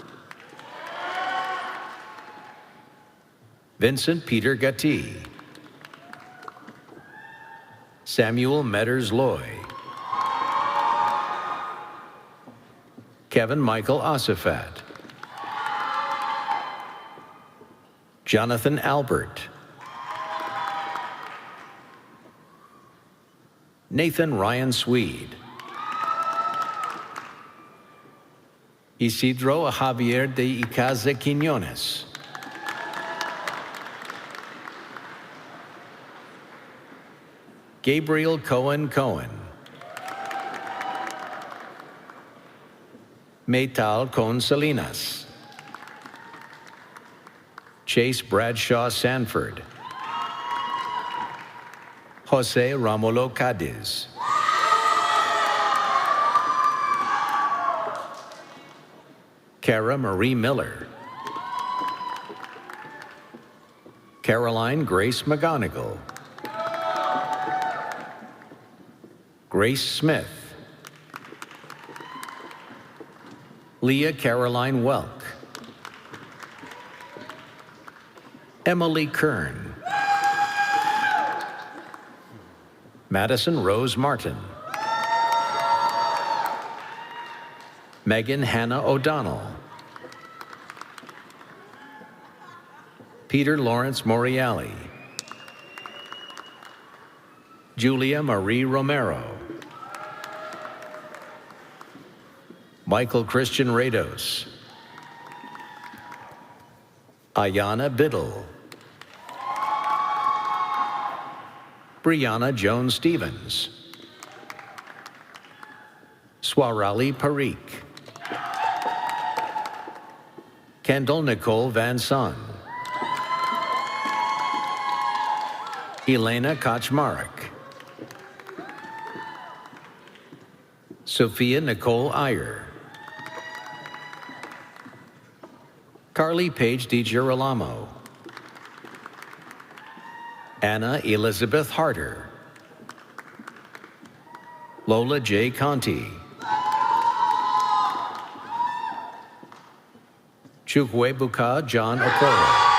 Vincent Peter Gatti, Samuel Metters Loy, Kevin Michael Osifat, Jonathan Albert, Nathan Ryan Swede, Isidro Javier de Icaza Quiñones, Gabriel Cohen Cohen, Maytal Con Salinas, Chase Bradshaw Sanford, Jose Romulo Cadiz, Cara Marie Miller, Caroline Grace McGonigal, Grace Smith, Leah Caroline Welk, Emily Kern, Madison Rose Martin, Megan Hannah O'Donnell, Peter Lawrence Moriali, Julia Marie Romero, Michael Christian Rados, Ayana Biddle, Brianna Jones Stevens, Swarali Parikh, Kendall Nicole Van Son, Elena Kaczmarek, Sophia Nicole Iyer, Carly Page DiGirolamo, Anna Elizabeth Harder, Lola J. Conti, Chukwuebuka John Okoro,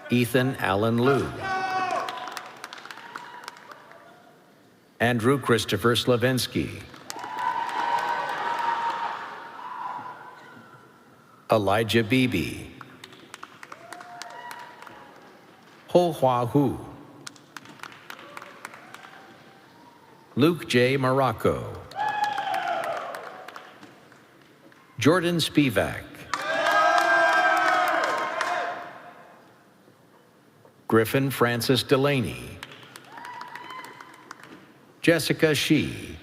Ethan Allen Liu, Andrew Christopher Slavinsky, Elijah Beebe, Ho Hua Hu, Luke J. Morocco, Jordan Spivak, Griffin Francis Delaney, Jessica Shee,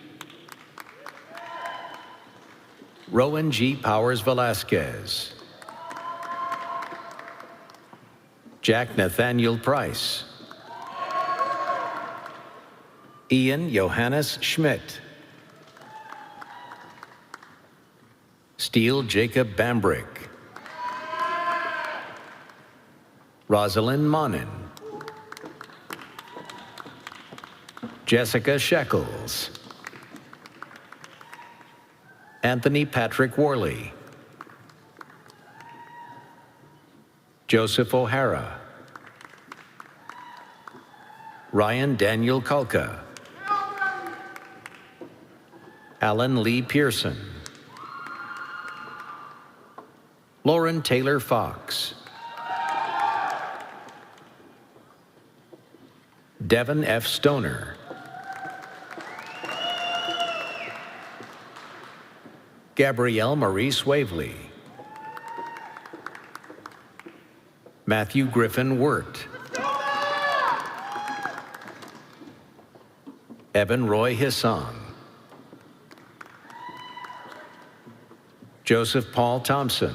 Rowan G. Powers Velasquez, Jack Nathaniel Price, Ian Johannes Schmidt, Steele Jacob Bambrick, Rosalind Monin, Jessica Shekels, Anthony Patrick Worley, Joseph O'Hara, Ryan Daniel Kulka, Alan Lee Pearson, Lauren Taylor Fox, Devin F. Stoner, Gabrielle Marie Swavely, Matthew Griffin Wirt, Evan Roy Hissong, Joseph Paul Thompson,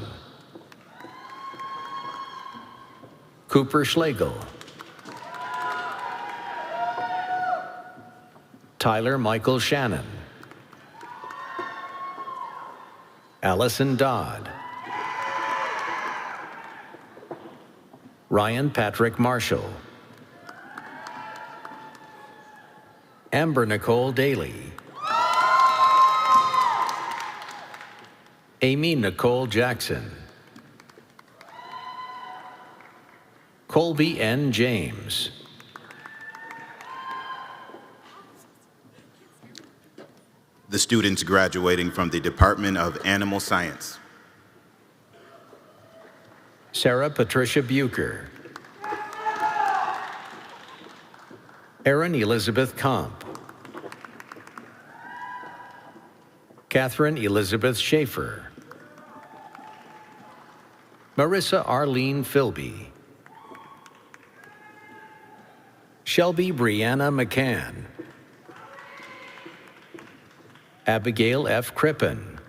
Cooper Schlegel, Tyler Michael Shannon, Allison Dodd, Ryan Patrick Marshall, Amber Nicole Daly, Amy Nicole Jackson, Colby N. James, The students graduating from the Department of Animal Science: Sarah Patricia Bucher, Erin Elizabeth Comp, Catherine Elizabeth Schaefer, Marissa Arlene Philby, Shelby Brianna McCann, Abigail F. Crippen,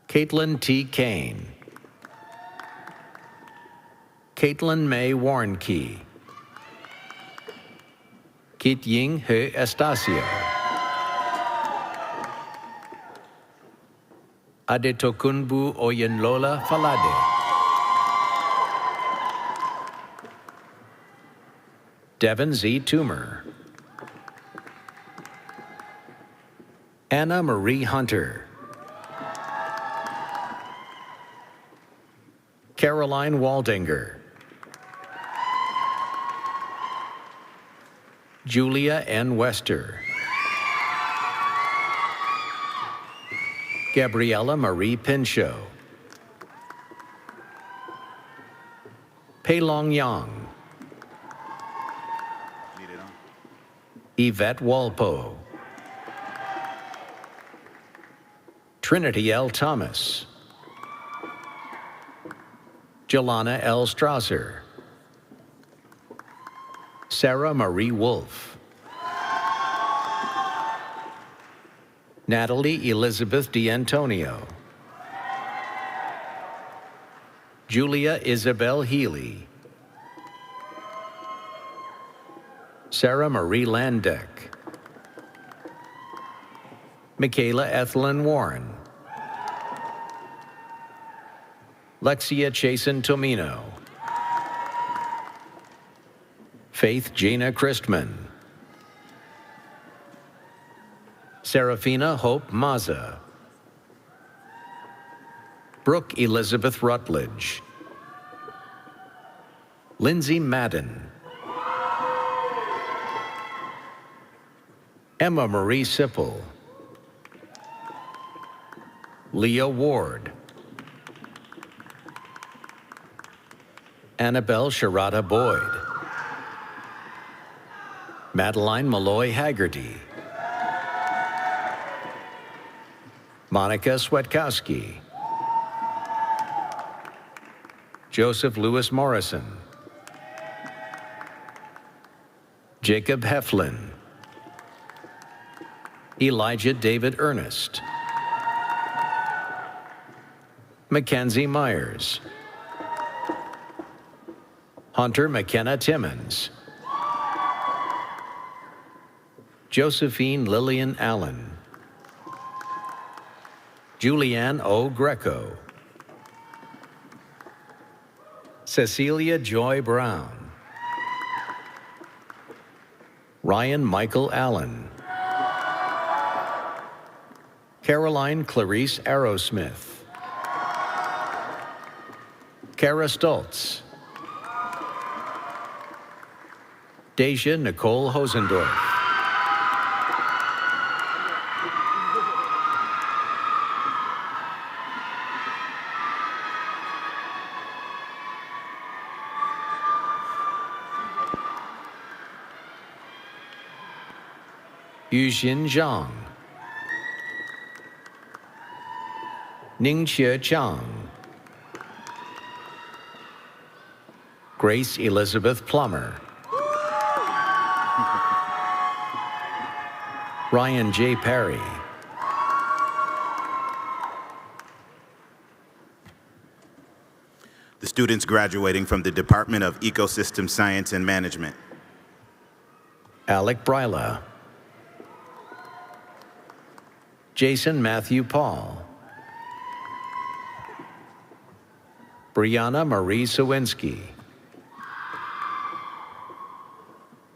Caitlin T. Kane, Caitlin May Warnkey, Kit Ying He Estacio, Adetokunbu Oyenlola Falade, Devin Z. Toomer, Anna Marie Hunter, Caroline Waldinger, Julia N. Wester, Gabriella Marie Pinchot, Pei Long Yang, Yvette Walpo, Trinity L. Thomas, Jelana L. Strasser, Sarah Marie Wolf, Natalie Elizabeth D'Antonio, Julia Isabel Healy, Sarah Marie Landeck, Michaela Ethelyn Warren, Lexia Chasen Tomino, Faith Gina Christman, Serafina Hope Maza, Brooke Elizabeth Rutledge, Lindsay Madden, Emma Marie Sipple, Leah Ward, Annabelle Sharada Boyd, Madeline Malloy Haggerty, Monica Swetkowski, Joseph Lewis Morrison, Jacob Heflin, Elijah David Ernest, Mackenzie Myers, Hunter McKenna Timmons, Josephine Lillian Allen, Julianne O. Greco, Cecilia Joy Brown, Ryan Michael Allen, Caroline Clarice Arrowsmith, Kara Stoltz, Deja Nicole Hosendorf. Yujin Zhang. Ningxie Zhang. Grace Elizabeth Plummer. Ryan J. Perry. The students graduating from the Department of Ecosystem Science and Management. Alec Bryla. Jason Matthew Paul. Brianna Marie Sawinski.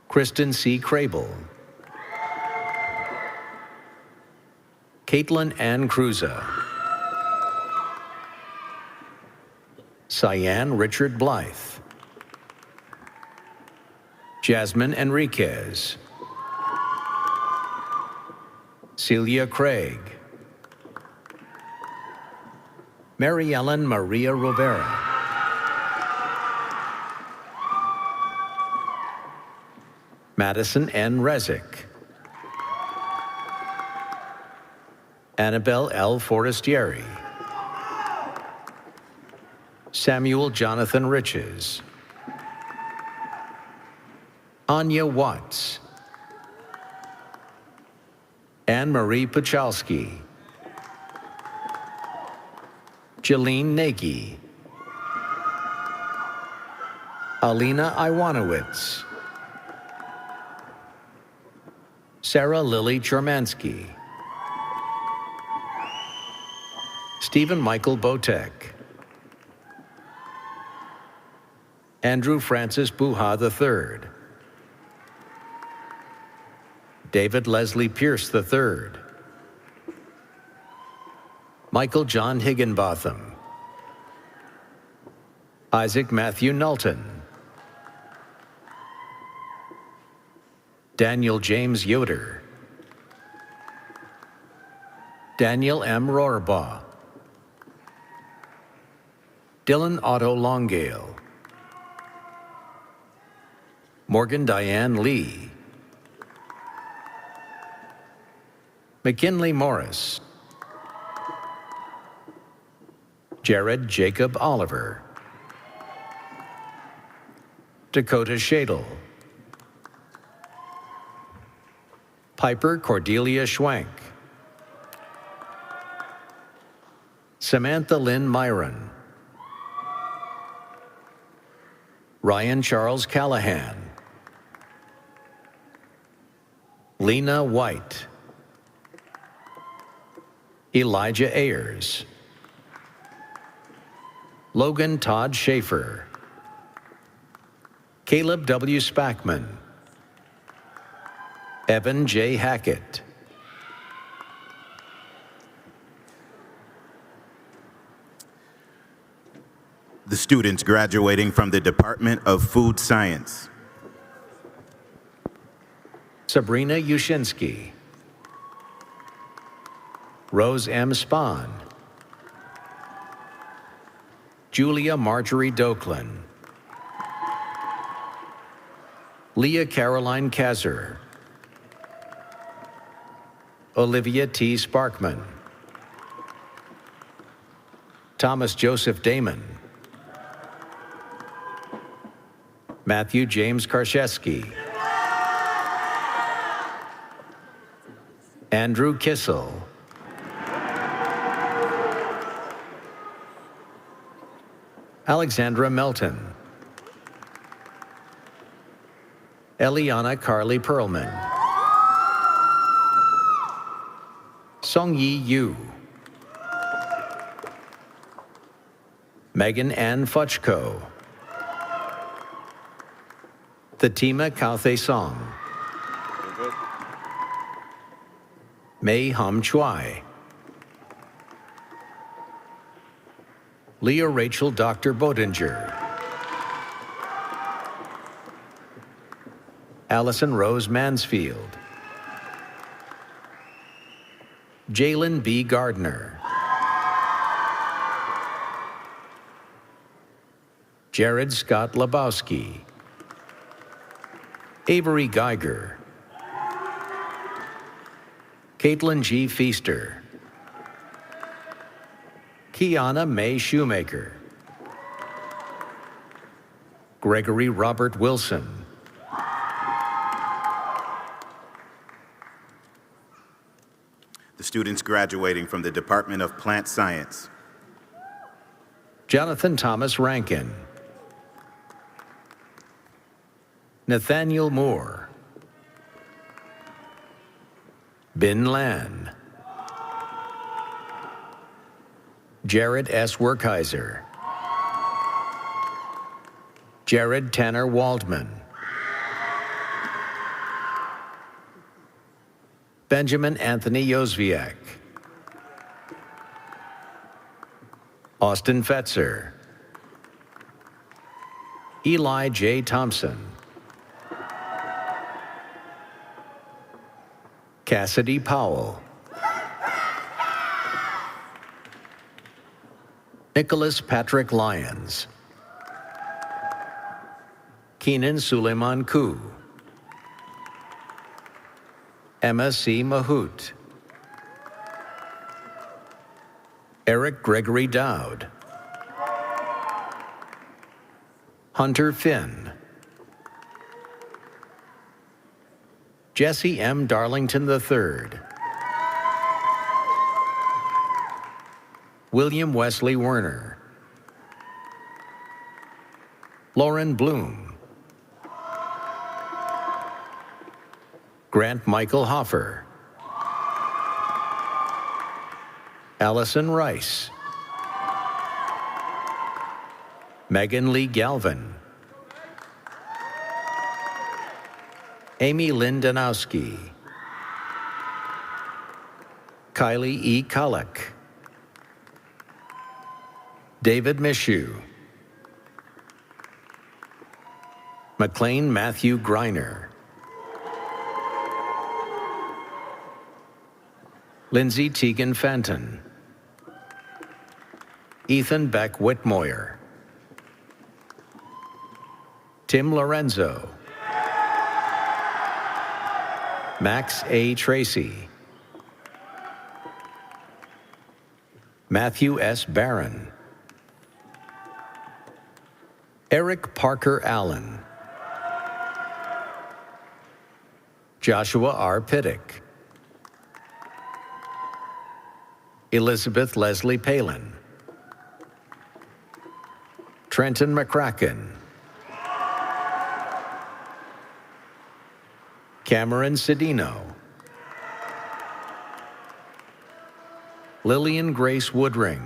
Kristen C. Crable. Caitlin Ann Cruza. Cyan Richard Blythe. Jasmine Enriquez. Celia Craig. Mary Ellen Maria Rivera. Madison N. Rezick. Annabelle L. Forestieri. Samuel Jonathan Riches. Anya Watts. Anne-Marie Pachalski. Jeline Nagy. Alina Iwanowitz. Sarah Lily Chormansky. Stephen Michael Botek. Andrew Francis Buha III. David Leslie Pierce III. Michael John Higginbotham. Isaac Matthew Knowlton. Daniel James Yoder. Daniel M. Rohrbaugh. Dylan Otto Longale. Morgan Diane Lee. McKinley Morris. Jared Jacob Oliver. Dakota Shadle. Piper Cordelia Schwank. Samantha Lynn Myron. Ryan Charles Callahan. Lena White. Elijah Ayers. Logan Todd Schaefer. Caleb W. Spackman. Evan J. Hackett. The students graduating from the Department of Food Science. Sabrina Yushinsky. Rose M. Spahn. Julia Marjorie Doklin. Leah Caroline Kazer. Olivia T. Sparkman. Thomas Joseph Damon. Matthew James Karszewski. Andrew Kissel. Alexandra Melton. Eliana Carly Perlman. Songyi Yu. Megan Ann Futchko. Fatima Kauthe Song. Mei Hum Choi. Leah Rachel Dr. Bodinger. Allison Rose Mansfield. Jalen B. Gardner. Jared Scott Lebowski. Avery Geiger. Caitlin G. Feaster. Kiana Mae Shoemaker. Gregory Robert Wilson. The students graduating from the Department of Plant Science: Jonathan Thomas Rankin. Nathaniel Moore. Bin Lan. Jared S. Werkheiser. Jared Tanner Waldman. Benjamin Anthony Yozviak. Austin Fetzer. Eli J. Thompson. Cassidy Powell. Nicholas Patrick Lyons. Keenan Suleiman Koo. Emma C. Mahout. Eric Gregory Dowd. Hunter Finn. Jesse M. Darlington III. William Wesley Werner. Lauren Bloom. Grant Michael Hoffer. Allison Rice. Megan Lee Galvin. Amy Lynn Danowski. Kylie E. Kulick. David Mishu. McLean Matthew Griner. Lindsay Teagan Fenton. Ethan Beck Whitmoyer. Tim Lorenzo. Max A. Tracy. Matthew S. Barron. Eric Parker Allen. Joshua R. Piddick. Elizabeth Leslie Palin. Trenton McCracken. Cameron Cedino. Lillian Grace Woodring.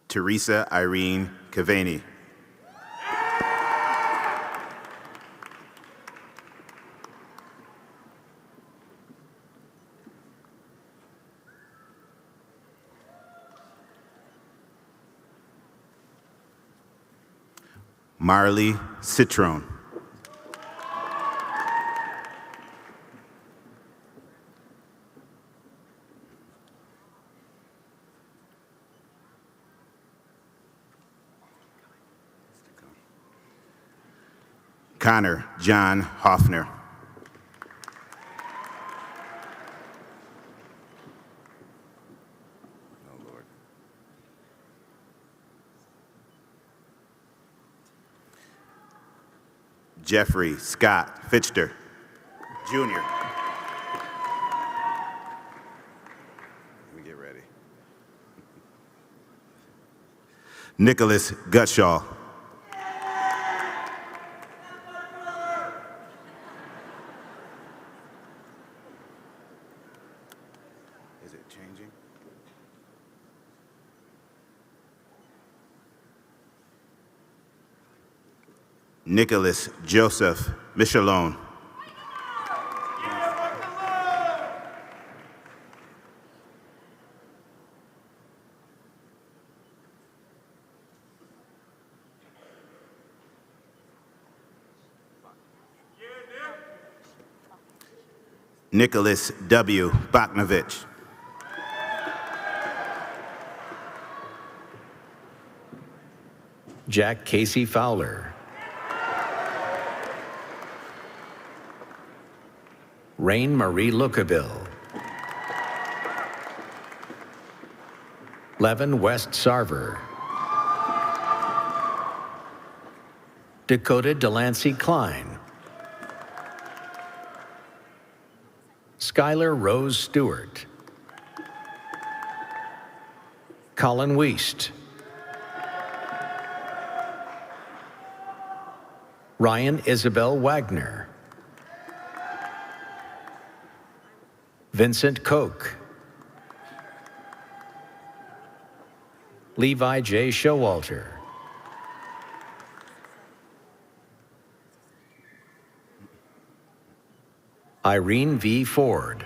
Teresa Irene Cavani. Marley Citron. Connor John Hoffner. Oh, Lord. Jeffrey Scott Fitchter, Jr. Let me get ready. Nicholas Gutshaw. Is it changing? Nicholas Joseph Michelon. Nicholas W. Bachnovich. Jack Casey Fowler. Rain Marie Lookaville. Levin West Sarver. Dakota Delancey Klein. Skylar Rose Stewart. Colin Weist. Ryan Isabel Wagner. Vincent Koch. Levi J. Showalter. Irene V. Ford.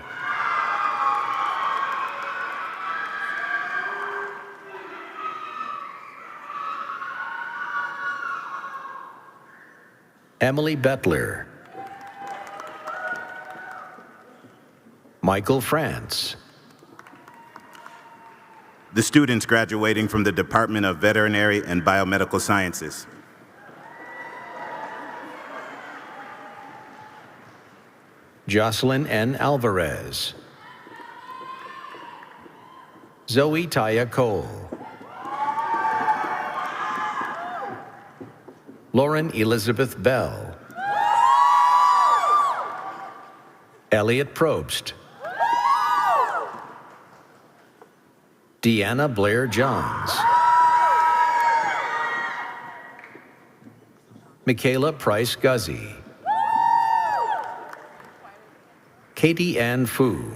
Emily Bettler. Michael France. The students graduating from the Department of Veterinary and Biomedical Sciences. Jocelyn N. Alvarez. Zoe Taya Cole. Lauren Elizabeth Bell. Elliot Probst. Deanna Blair Johns. Michaela Price Guzzi. Katie Ann Fu.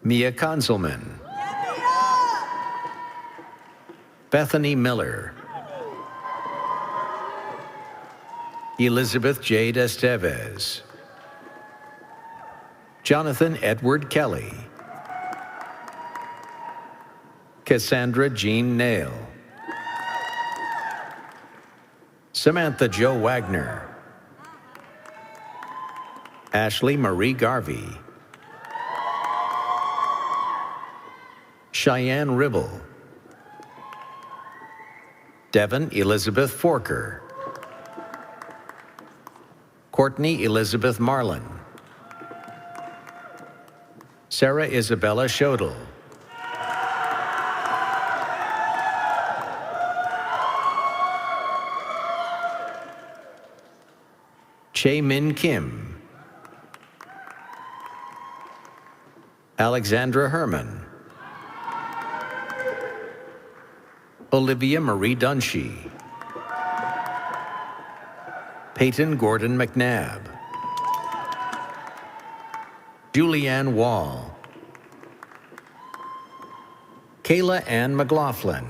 Mia Konzelman. Bethany Miller. Elizabeth Jade Estevez. Jonathan Edward Kelly. Cassandra Jean Nail. Samantha Jo Wagner. Ashley Marie Garvey. Cheyenne Ribble. Devon Elizabeth Forker. Courtney Elizabeth Marlin. Sarah Isabella Shodel. Che Min Kim. Alexandra Herman. Olivia Marie Dunshee. Peyton Gordon McNabb. Julianne Wall. Kayla Ann McLaughlin.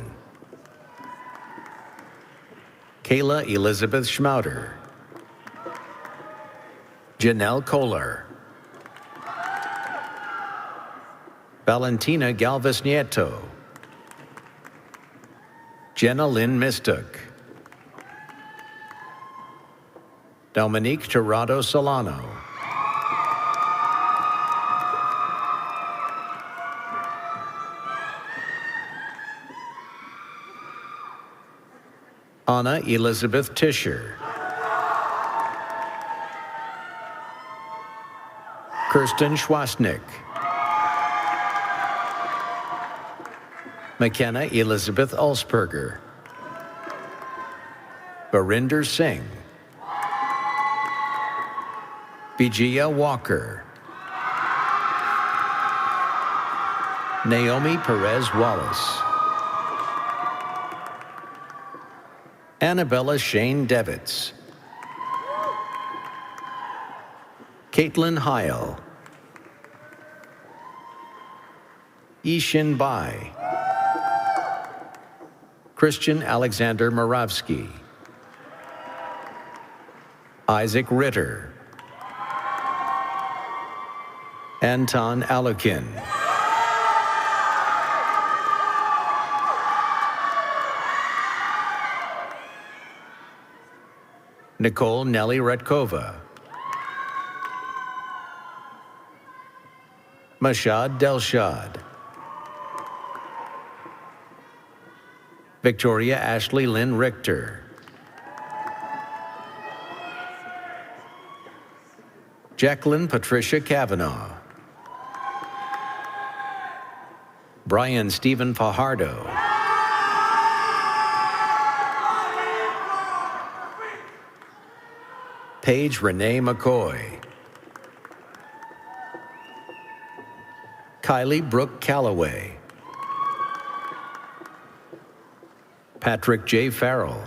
Kayla Elizabeth Schmauder. Janelle Kohler. Valentina Galvez Nieto. Jenna Lynn Mistook. Dominique Tirado Solano. Anna Elizabeth Tischer. Kirsten Schwasnick. McKenna Elizabeth Ulsberger. Barinder Singh. Vijaya Walker. Naomi Perez Wallace. Annabella Shane Devitz. Caitlin Heil. Yishin Bai. Christian Alexander Moravsky. Isaac Ritter. Anton Alukin. Nicole Nelly Retkova. Mashad Delshad. Victoria Ashley Lynn Richter. Jacqueline Patricia Kavanaugh. Brian Stephen Fajardo. Paige Renee McCoy. Kylie Brooke Calloway. Patrick J. Farrell.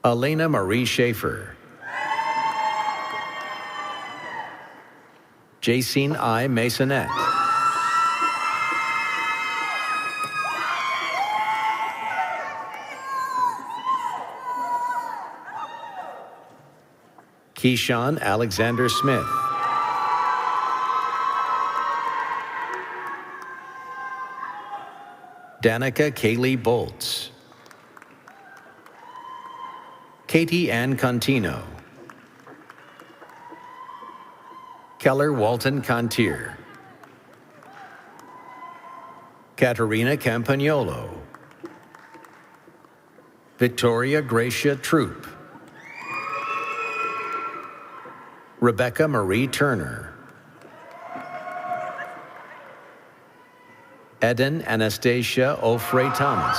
Elena Marie Schaefer. Jacine I. Masonette. Keyshawn Alexander Smith. Danica Kaylee Bolts. Katie Ann Contino. Keller Walton Contier. Katerina Campagnolo. Victoria Gracia Troop. Rebecca Marie Turner. Eden Anastasia Ofrey Thomas.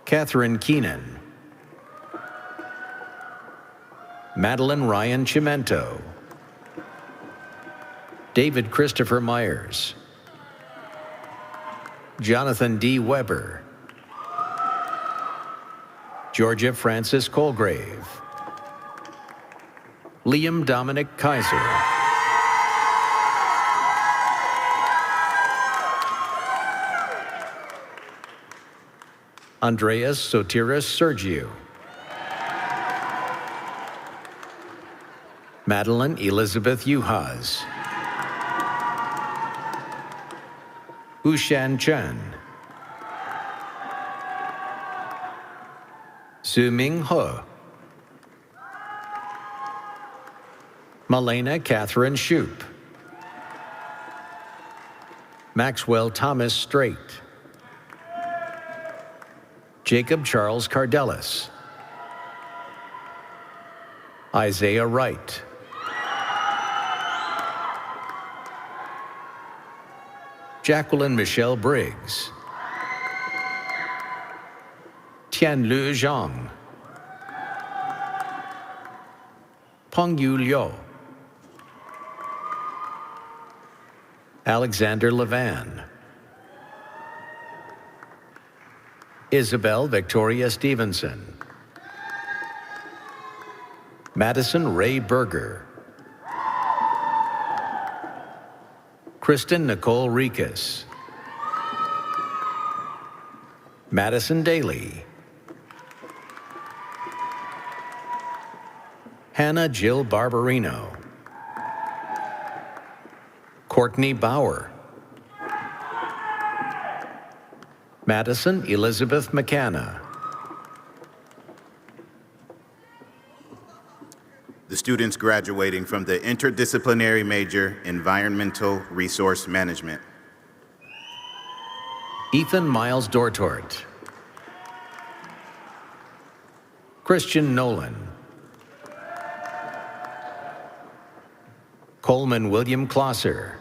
Catherine Keenan. Madeline Ryan Chimento. David Christopher Myers. Jonathan D. Weber. Georgia Francis Colgrave. Liam Dominic Kaiser. Andreas Sotiris Sergio. Madeline Elizabeth Uhas. Ushan Chen. Su-Ming He. Malena Catherine Shoup. Maxwell Thomas Strait. Jacob Charles Cardelis. Isaiah Wright. Jacqueline Michelle Briggs. Tianlu Zhang. Pengyu Liu. Alexander Levan. Isabel Victoria Stevenson. Madison Ray Berger. Kristen Nicole Rikas. Madison Daly. Hannah Jill Barbarino. Courtney Bauer. Madison Elizabeth McCanna. The students graduating from the interdisciplinary major, Environmental Resource Management. Ethan Miles Dortort. Christian Nolan. Coleman William Klosser.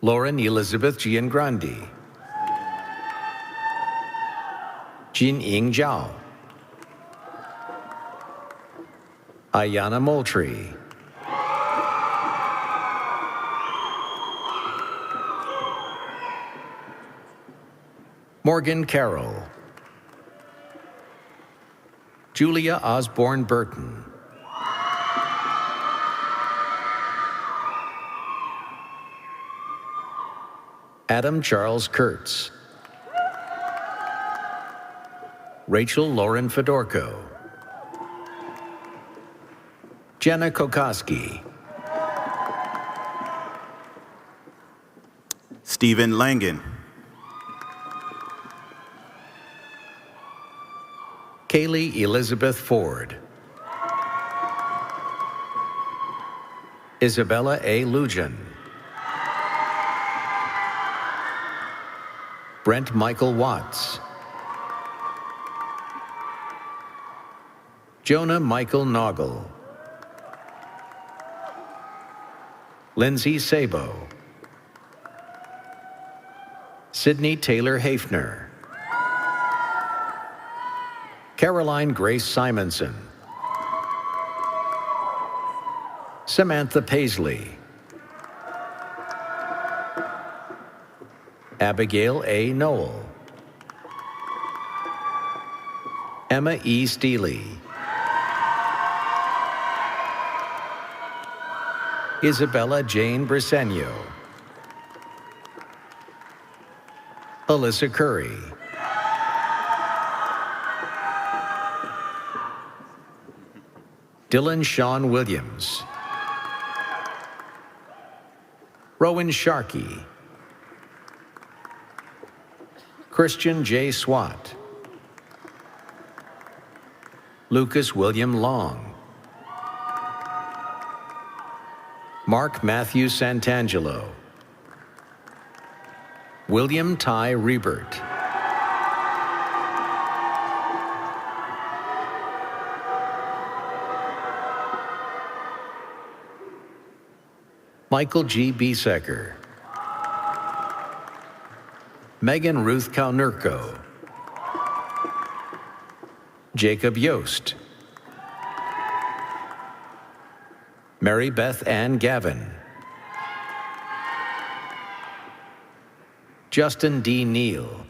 Lauren Elizabeth Giangrandi. Jin Ying Zhao. Ayana Moultrie. Morgan Carroll. Julia Osborne Burton. Adam Charles Kurtz. Rachel Lauren Fedorko. Jenna Kokoski. Stephen Langen. Kaylee Elizabeth Ford. Isabella A. Lujan. Brent Michael Watts. Jonah Michael Noggle. Lindsay Sabo. Sydney Taylor Hafner. Caroline Grace Simonson. Samantha Paisley. Abigail A. Noel. Emma E. Steele. Isabella Jane Briseno. Alyssa Curry. Dylan Sean Williams. Rowan Sharkey. Christian J. Swat. Lucas William Long. Mark Matthew Santangelo. William Ty Rebert. Michael G. Biesecker. Megan Ruth Kaunurko. Jacob Yost. Mary Beth Ann Gavin. Justin D. Neal.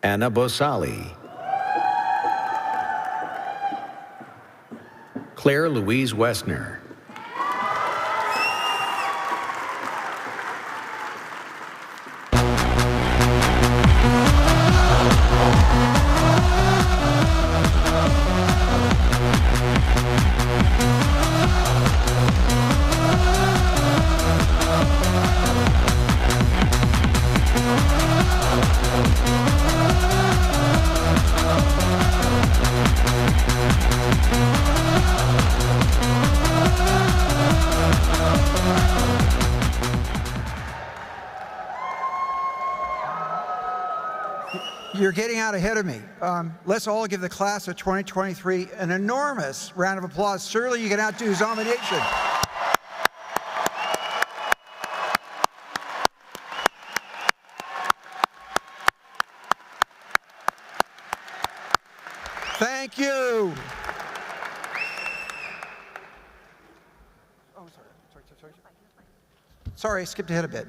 Anna Bosali. Claire Louise Westner. You're getting out ahead of me. Let's all give the class of 2023 an enormous round of applause. Surely you can outdo his nomination. Thank you. Oh, sorry, I skipped ahead a bit.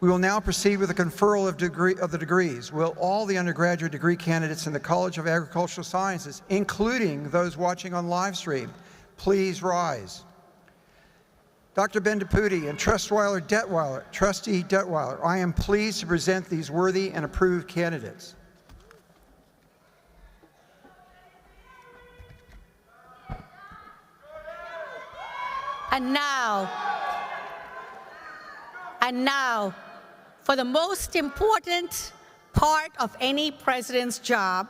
We will now proceed with the conferral of the degrees. Will all the undergraduate degree candidates in the College of Agricultural Sciences, including those watching on live stream, please rise. Dr. Bendaputi and Trustee Detweiler, I am pleased to present these worthy and approved candidates. And now, for the most important part of any president's job,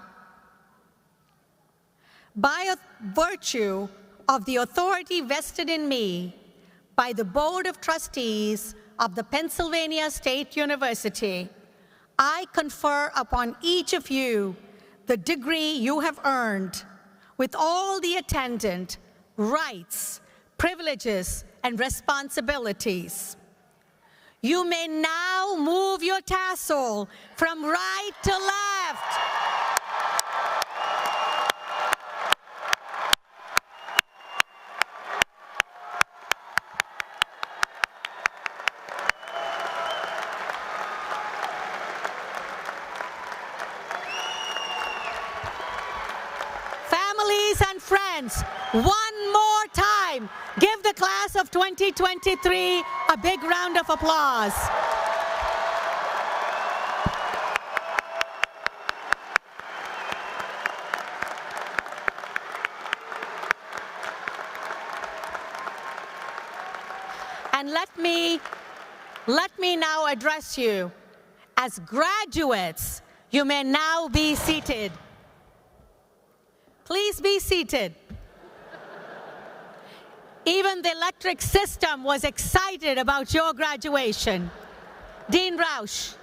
by virtue of the authority vested in me by the Board of Trustees of the Pennsylvania State University, I confer upon each of you the degree you have earned with all the attendant rights, privileges, and responsibilities. You may now move your tassel from right to left. Families and friends, one more time, give the class of 2023 a big round of applause. And let me now address you as graduates You may now be seated. Please be seated. Even the electric system was excited about your graduation. Dean Rausch.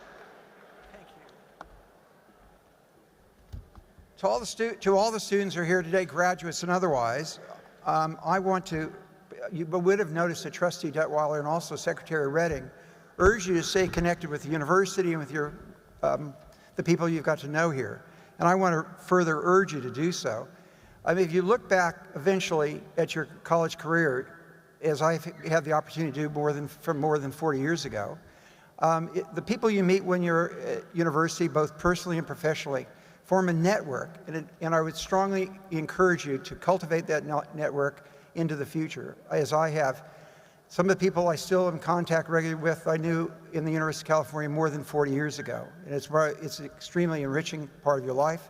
To all the students who are here today, graduates and otherwise, I want to, you would have noticed that Trustee Detweiler and also Secretary Redding urge you to stay connected with the university and with your, the people you've got to know here. And I want to further urge you to do so. I mean, if you look back eventually at your college career, as I've had the opportunity to do from more than 40 years ago, the people you meet when you're at university, both personally and professionally, form a network, and I would strongly encourage you to cultivate that network into the future, as I have. Some of the people I still am in contact regularly with, I knew in the University of California more than 40 years ago, and it's an extremely enriching part of your life.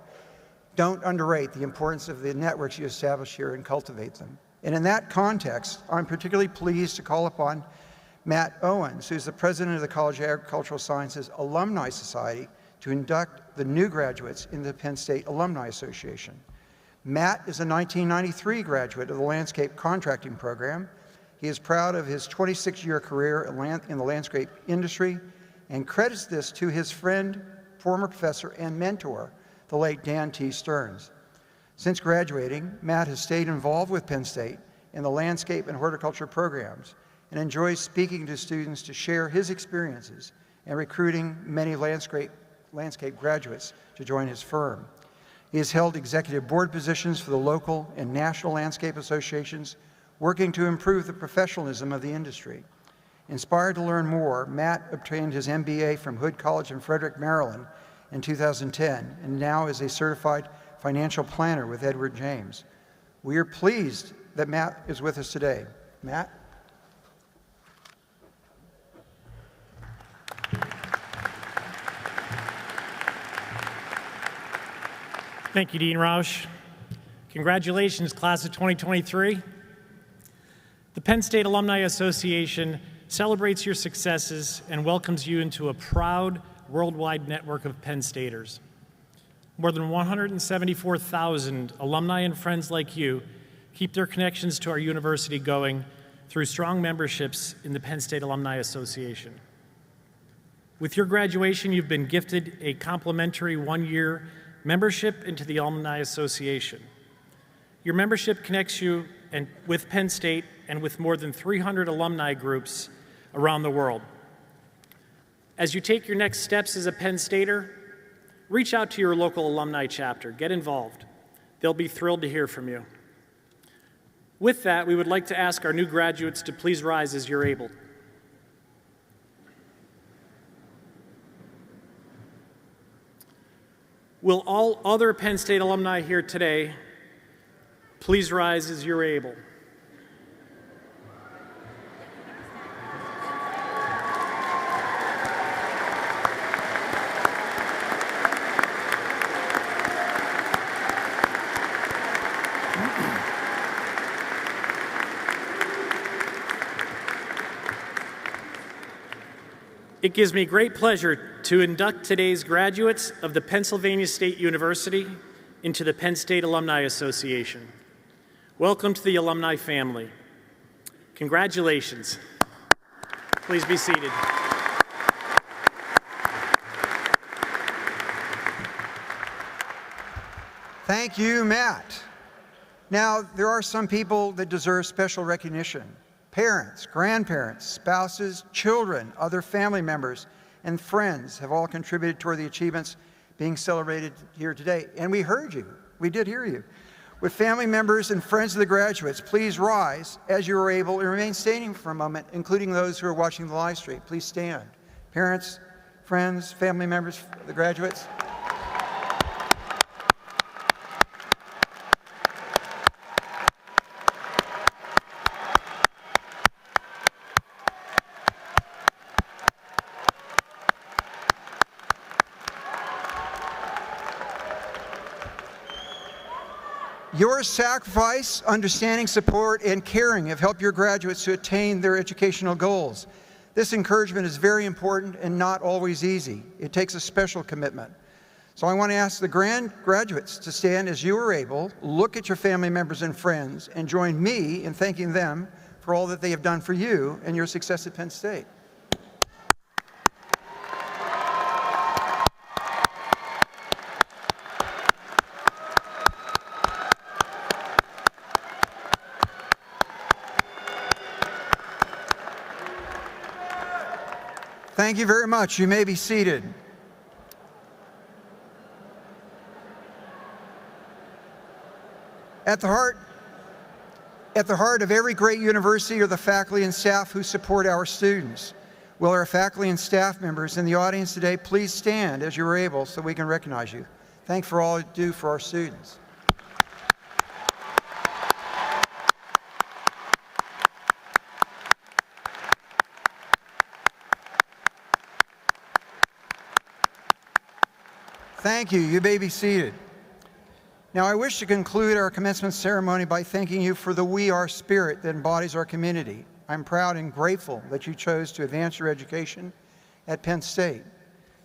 Don't underrate the importance of the networks you establish here and cultivate them. And in that context, I'm particularly pleased to call upon Matt Owens, who's the president of the College of Agricultural Sciences Alumni Society, to induct the new graduates in the Penn State Alumni Association. Matt is a 1993 graduate of the Landscape Contracting Program. He is proud of his 26-year career in the landscape industry and credits this to his friend, former professor, and mentor, the late Dan T. Stearns. Since graduating, Matt has stayed involved with Penn State in the landscape and horticulture programs and enjoys speaking to students to share his experiences and recruiting many landscape graduates to join his firm. He has held executive board positions for the local and national landscape associations, working to improve the professionalism of the industry. Inspired to learn more, Matt obtained his MBA from Hood College in Frederick, Maryland in 2010, and now is a certified financial planner with Edward James. We are pleased that Matt is with us today. Matt? Thank you, Dean Rausch. Congratulations, class of 2023. The Penn State Alumni Association celebrates your successes and welcomes you into a proud worldwide network of Penn Staters. More than 174,000 alumni and friends like you keep their connections to our university going through strong memberships in the Penn State Alumni Association. With your graduation, you've been gifted a complimentary one-year membership into the Alumni Association. Your membership connects you with Penn State and with more than 300 alumni groups around the world. As you take your next steps as a Penn Stater, reach out to your local alumni chapter. Get involved. They'll be thrilled to hear from you. With that, we would like to ask our new graduates to please rise as you're able. Will all other Penn State alumni here today please rise as you're able? It gives me great pleasure to induct today's graduates of the Pennsylvania State University into the Penn State Alumni Association. Welcome to the alumni family. Congratulations. Please be seated. Thank you, Matt. Now, there are some people that deserve special recognition. Parents, grandparents, spouses, children, other family members, and friends have all contributed toward the achievements being celebrated here today. And we heard you. We did hear you. With family members and friends of the graduates, please rise as you are able and remain standing for a moment, including those who are watching the live stream. Please stand. Parents, friends, family members, the graduates. Your sacrifice, understanding, support, and caring have helped your graduates to attain their educational goals. This encouragement is very important and not always easy. It takes a special commitment. So I want to ask the graduates to stand as you are able, look at your family members and friends, and join me in thanking them for all that they have done for you and your success at Penn State. Thank you very much. You may be seated. At the heart of every great university are the faculty and staff who support our students. Will our faculty and staff members in the audience today please stand as you are able so we can recognize you. Thanks for all you do for our students. Thank you. You may be seated. Now, I wish to conclude our commencement ceremony by thanking you for the We Are spirit that embodies our community. I'm proud and grateful that you chose to advance your education at Penn State.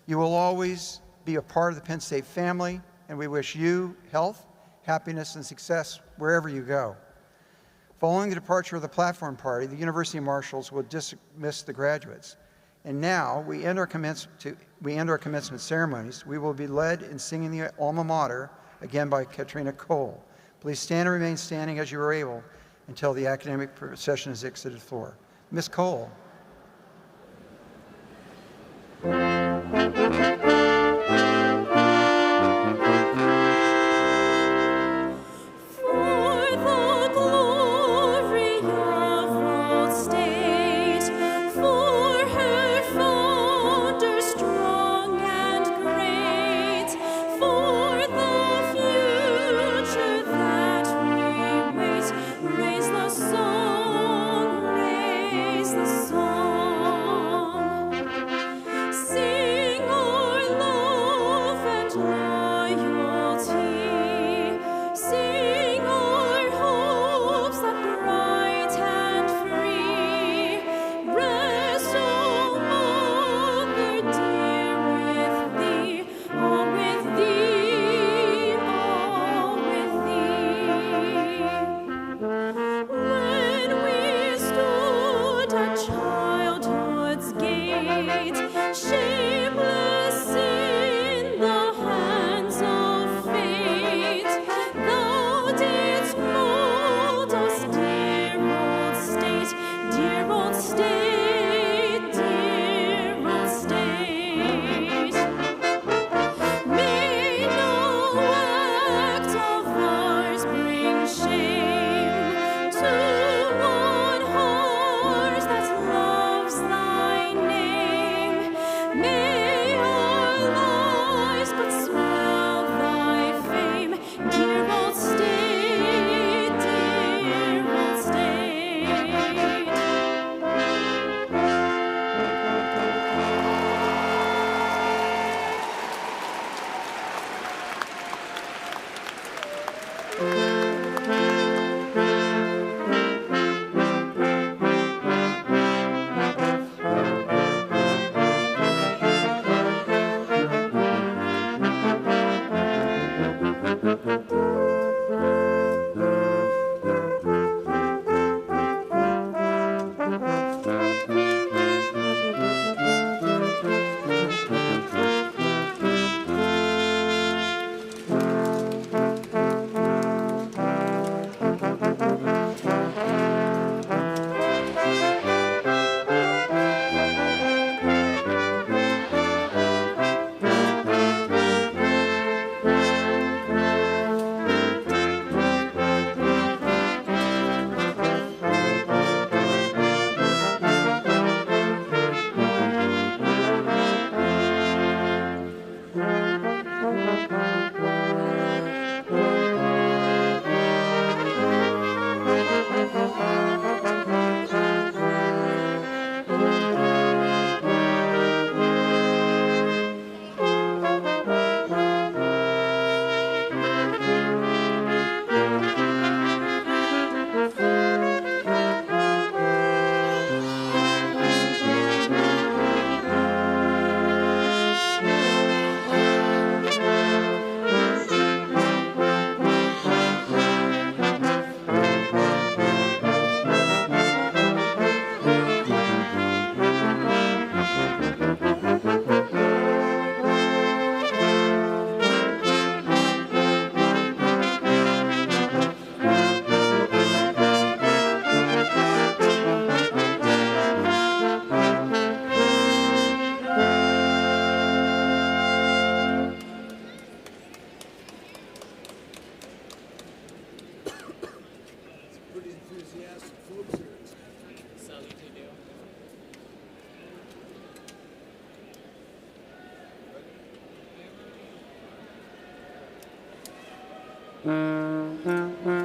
You will always be a part of the Penn State family, and we wish you health, happiness, and success wherever you go. Following the departure of the platform party, the University Marshals will dismiss the graduates. And now we end our commencement ceremonies. We will be led in singing the alma mater, again by Katrina Cole. Please stand and remain standing as you are able until the academic procession has exited the floor. Ms. Cole. Raise the song, enthusiastic folks here. Sally to do.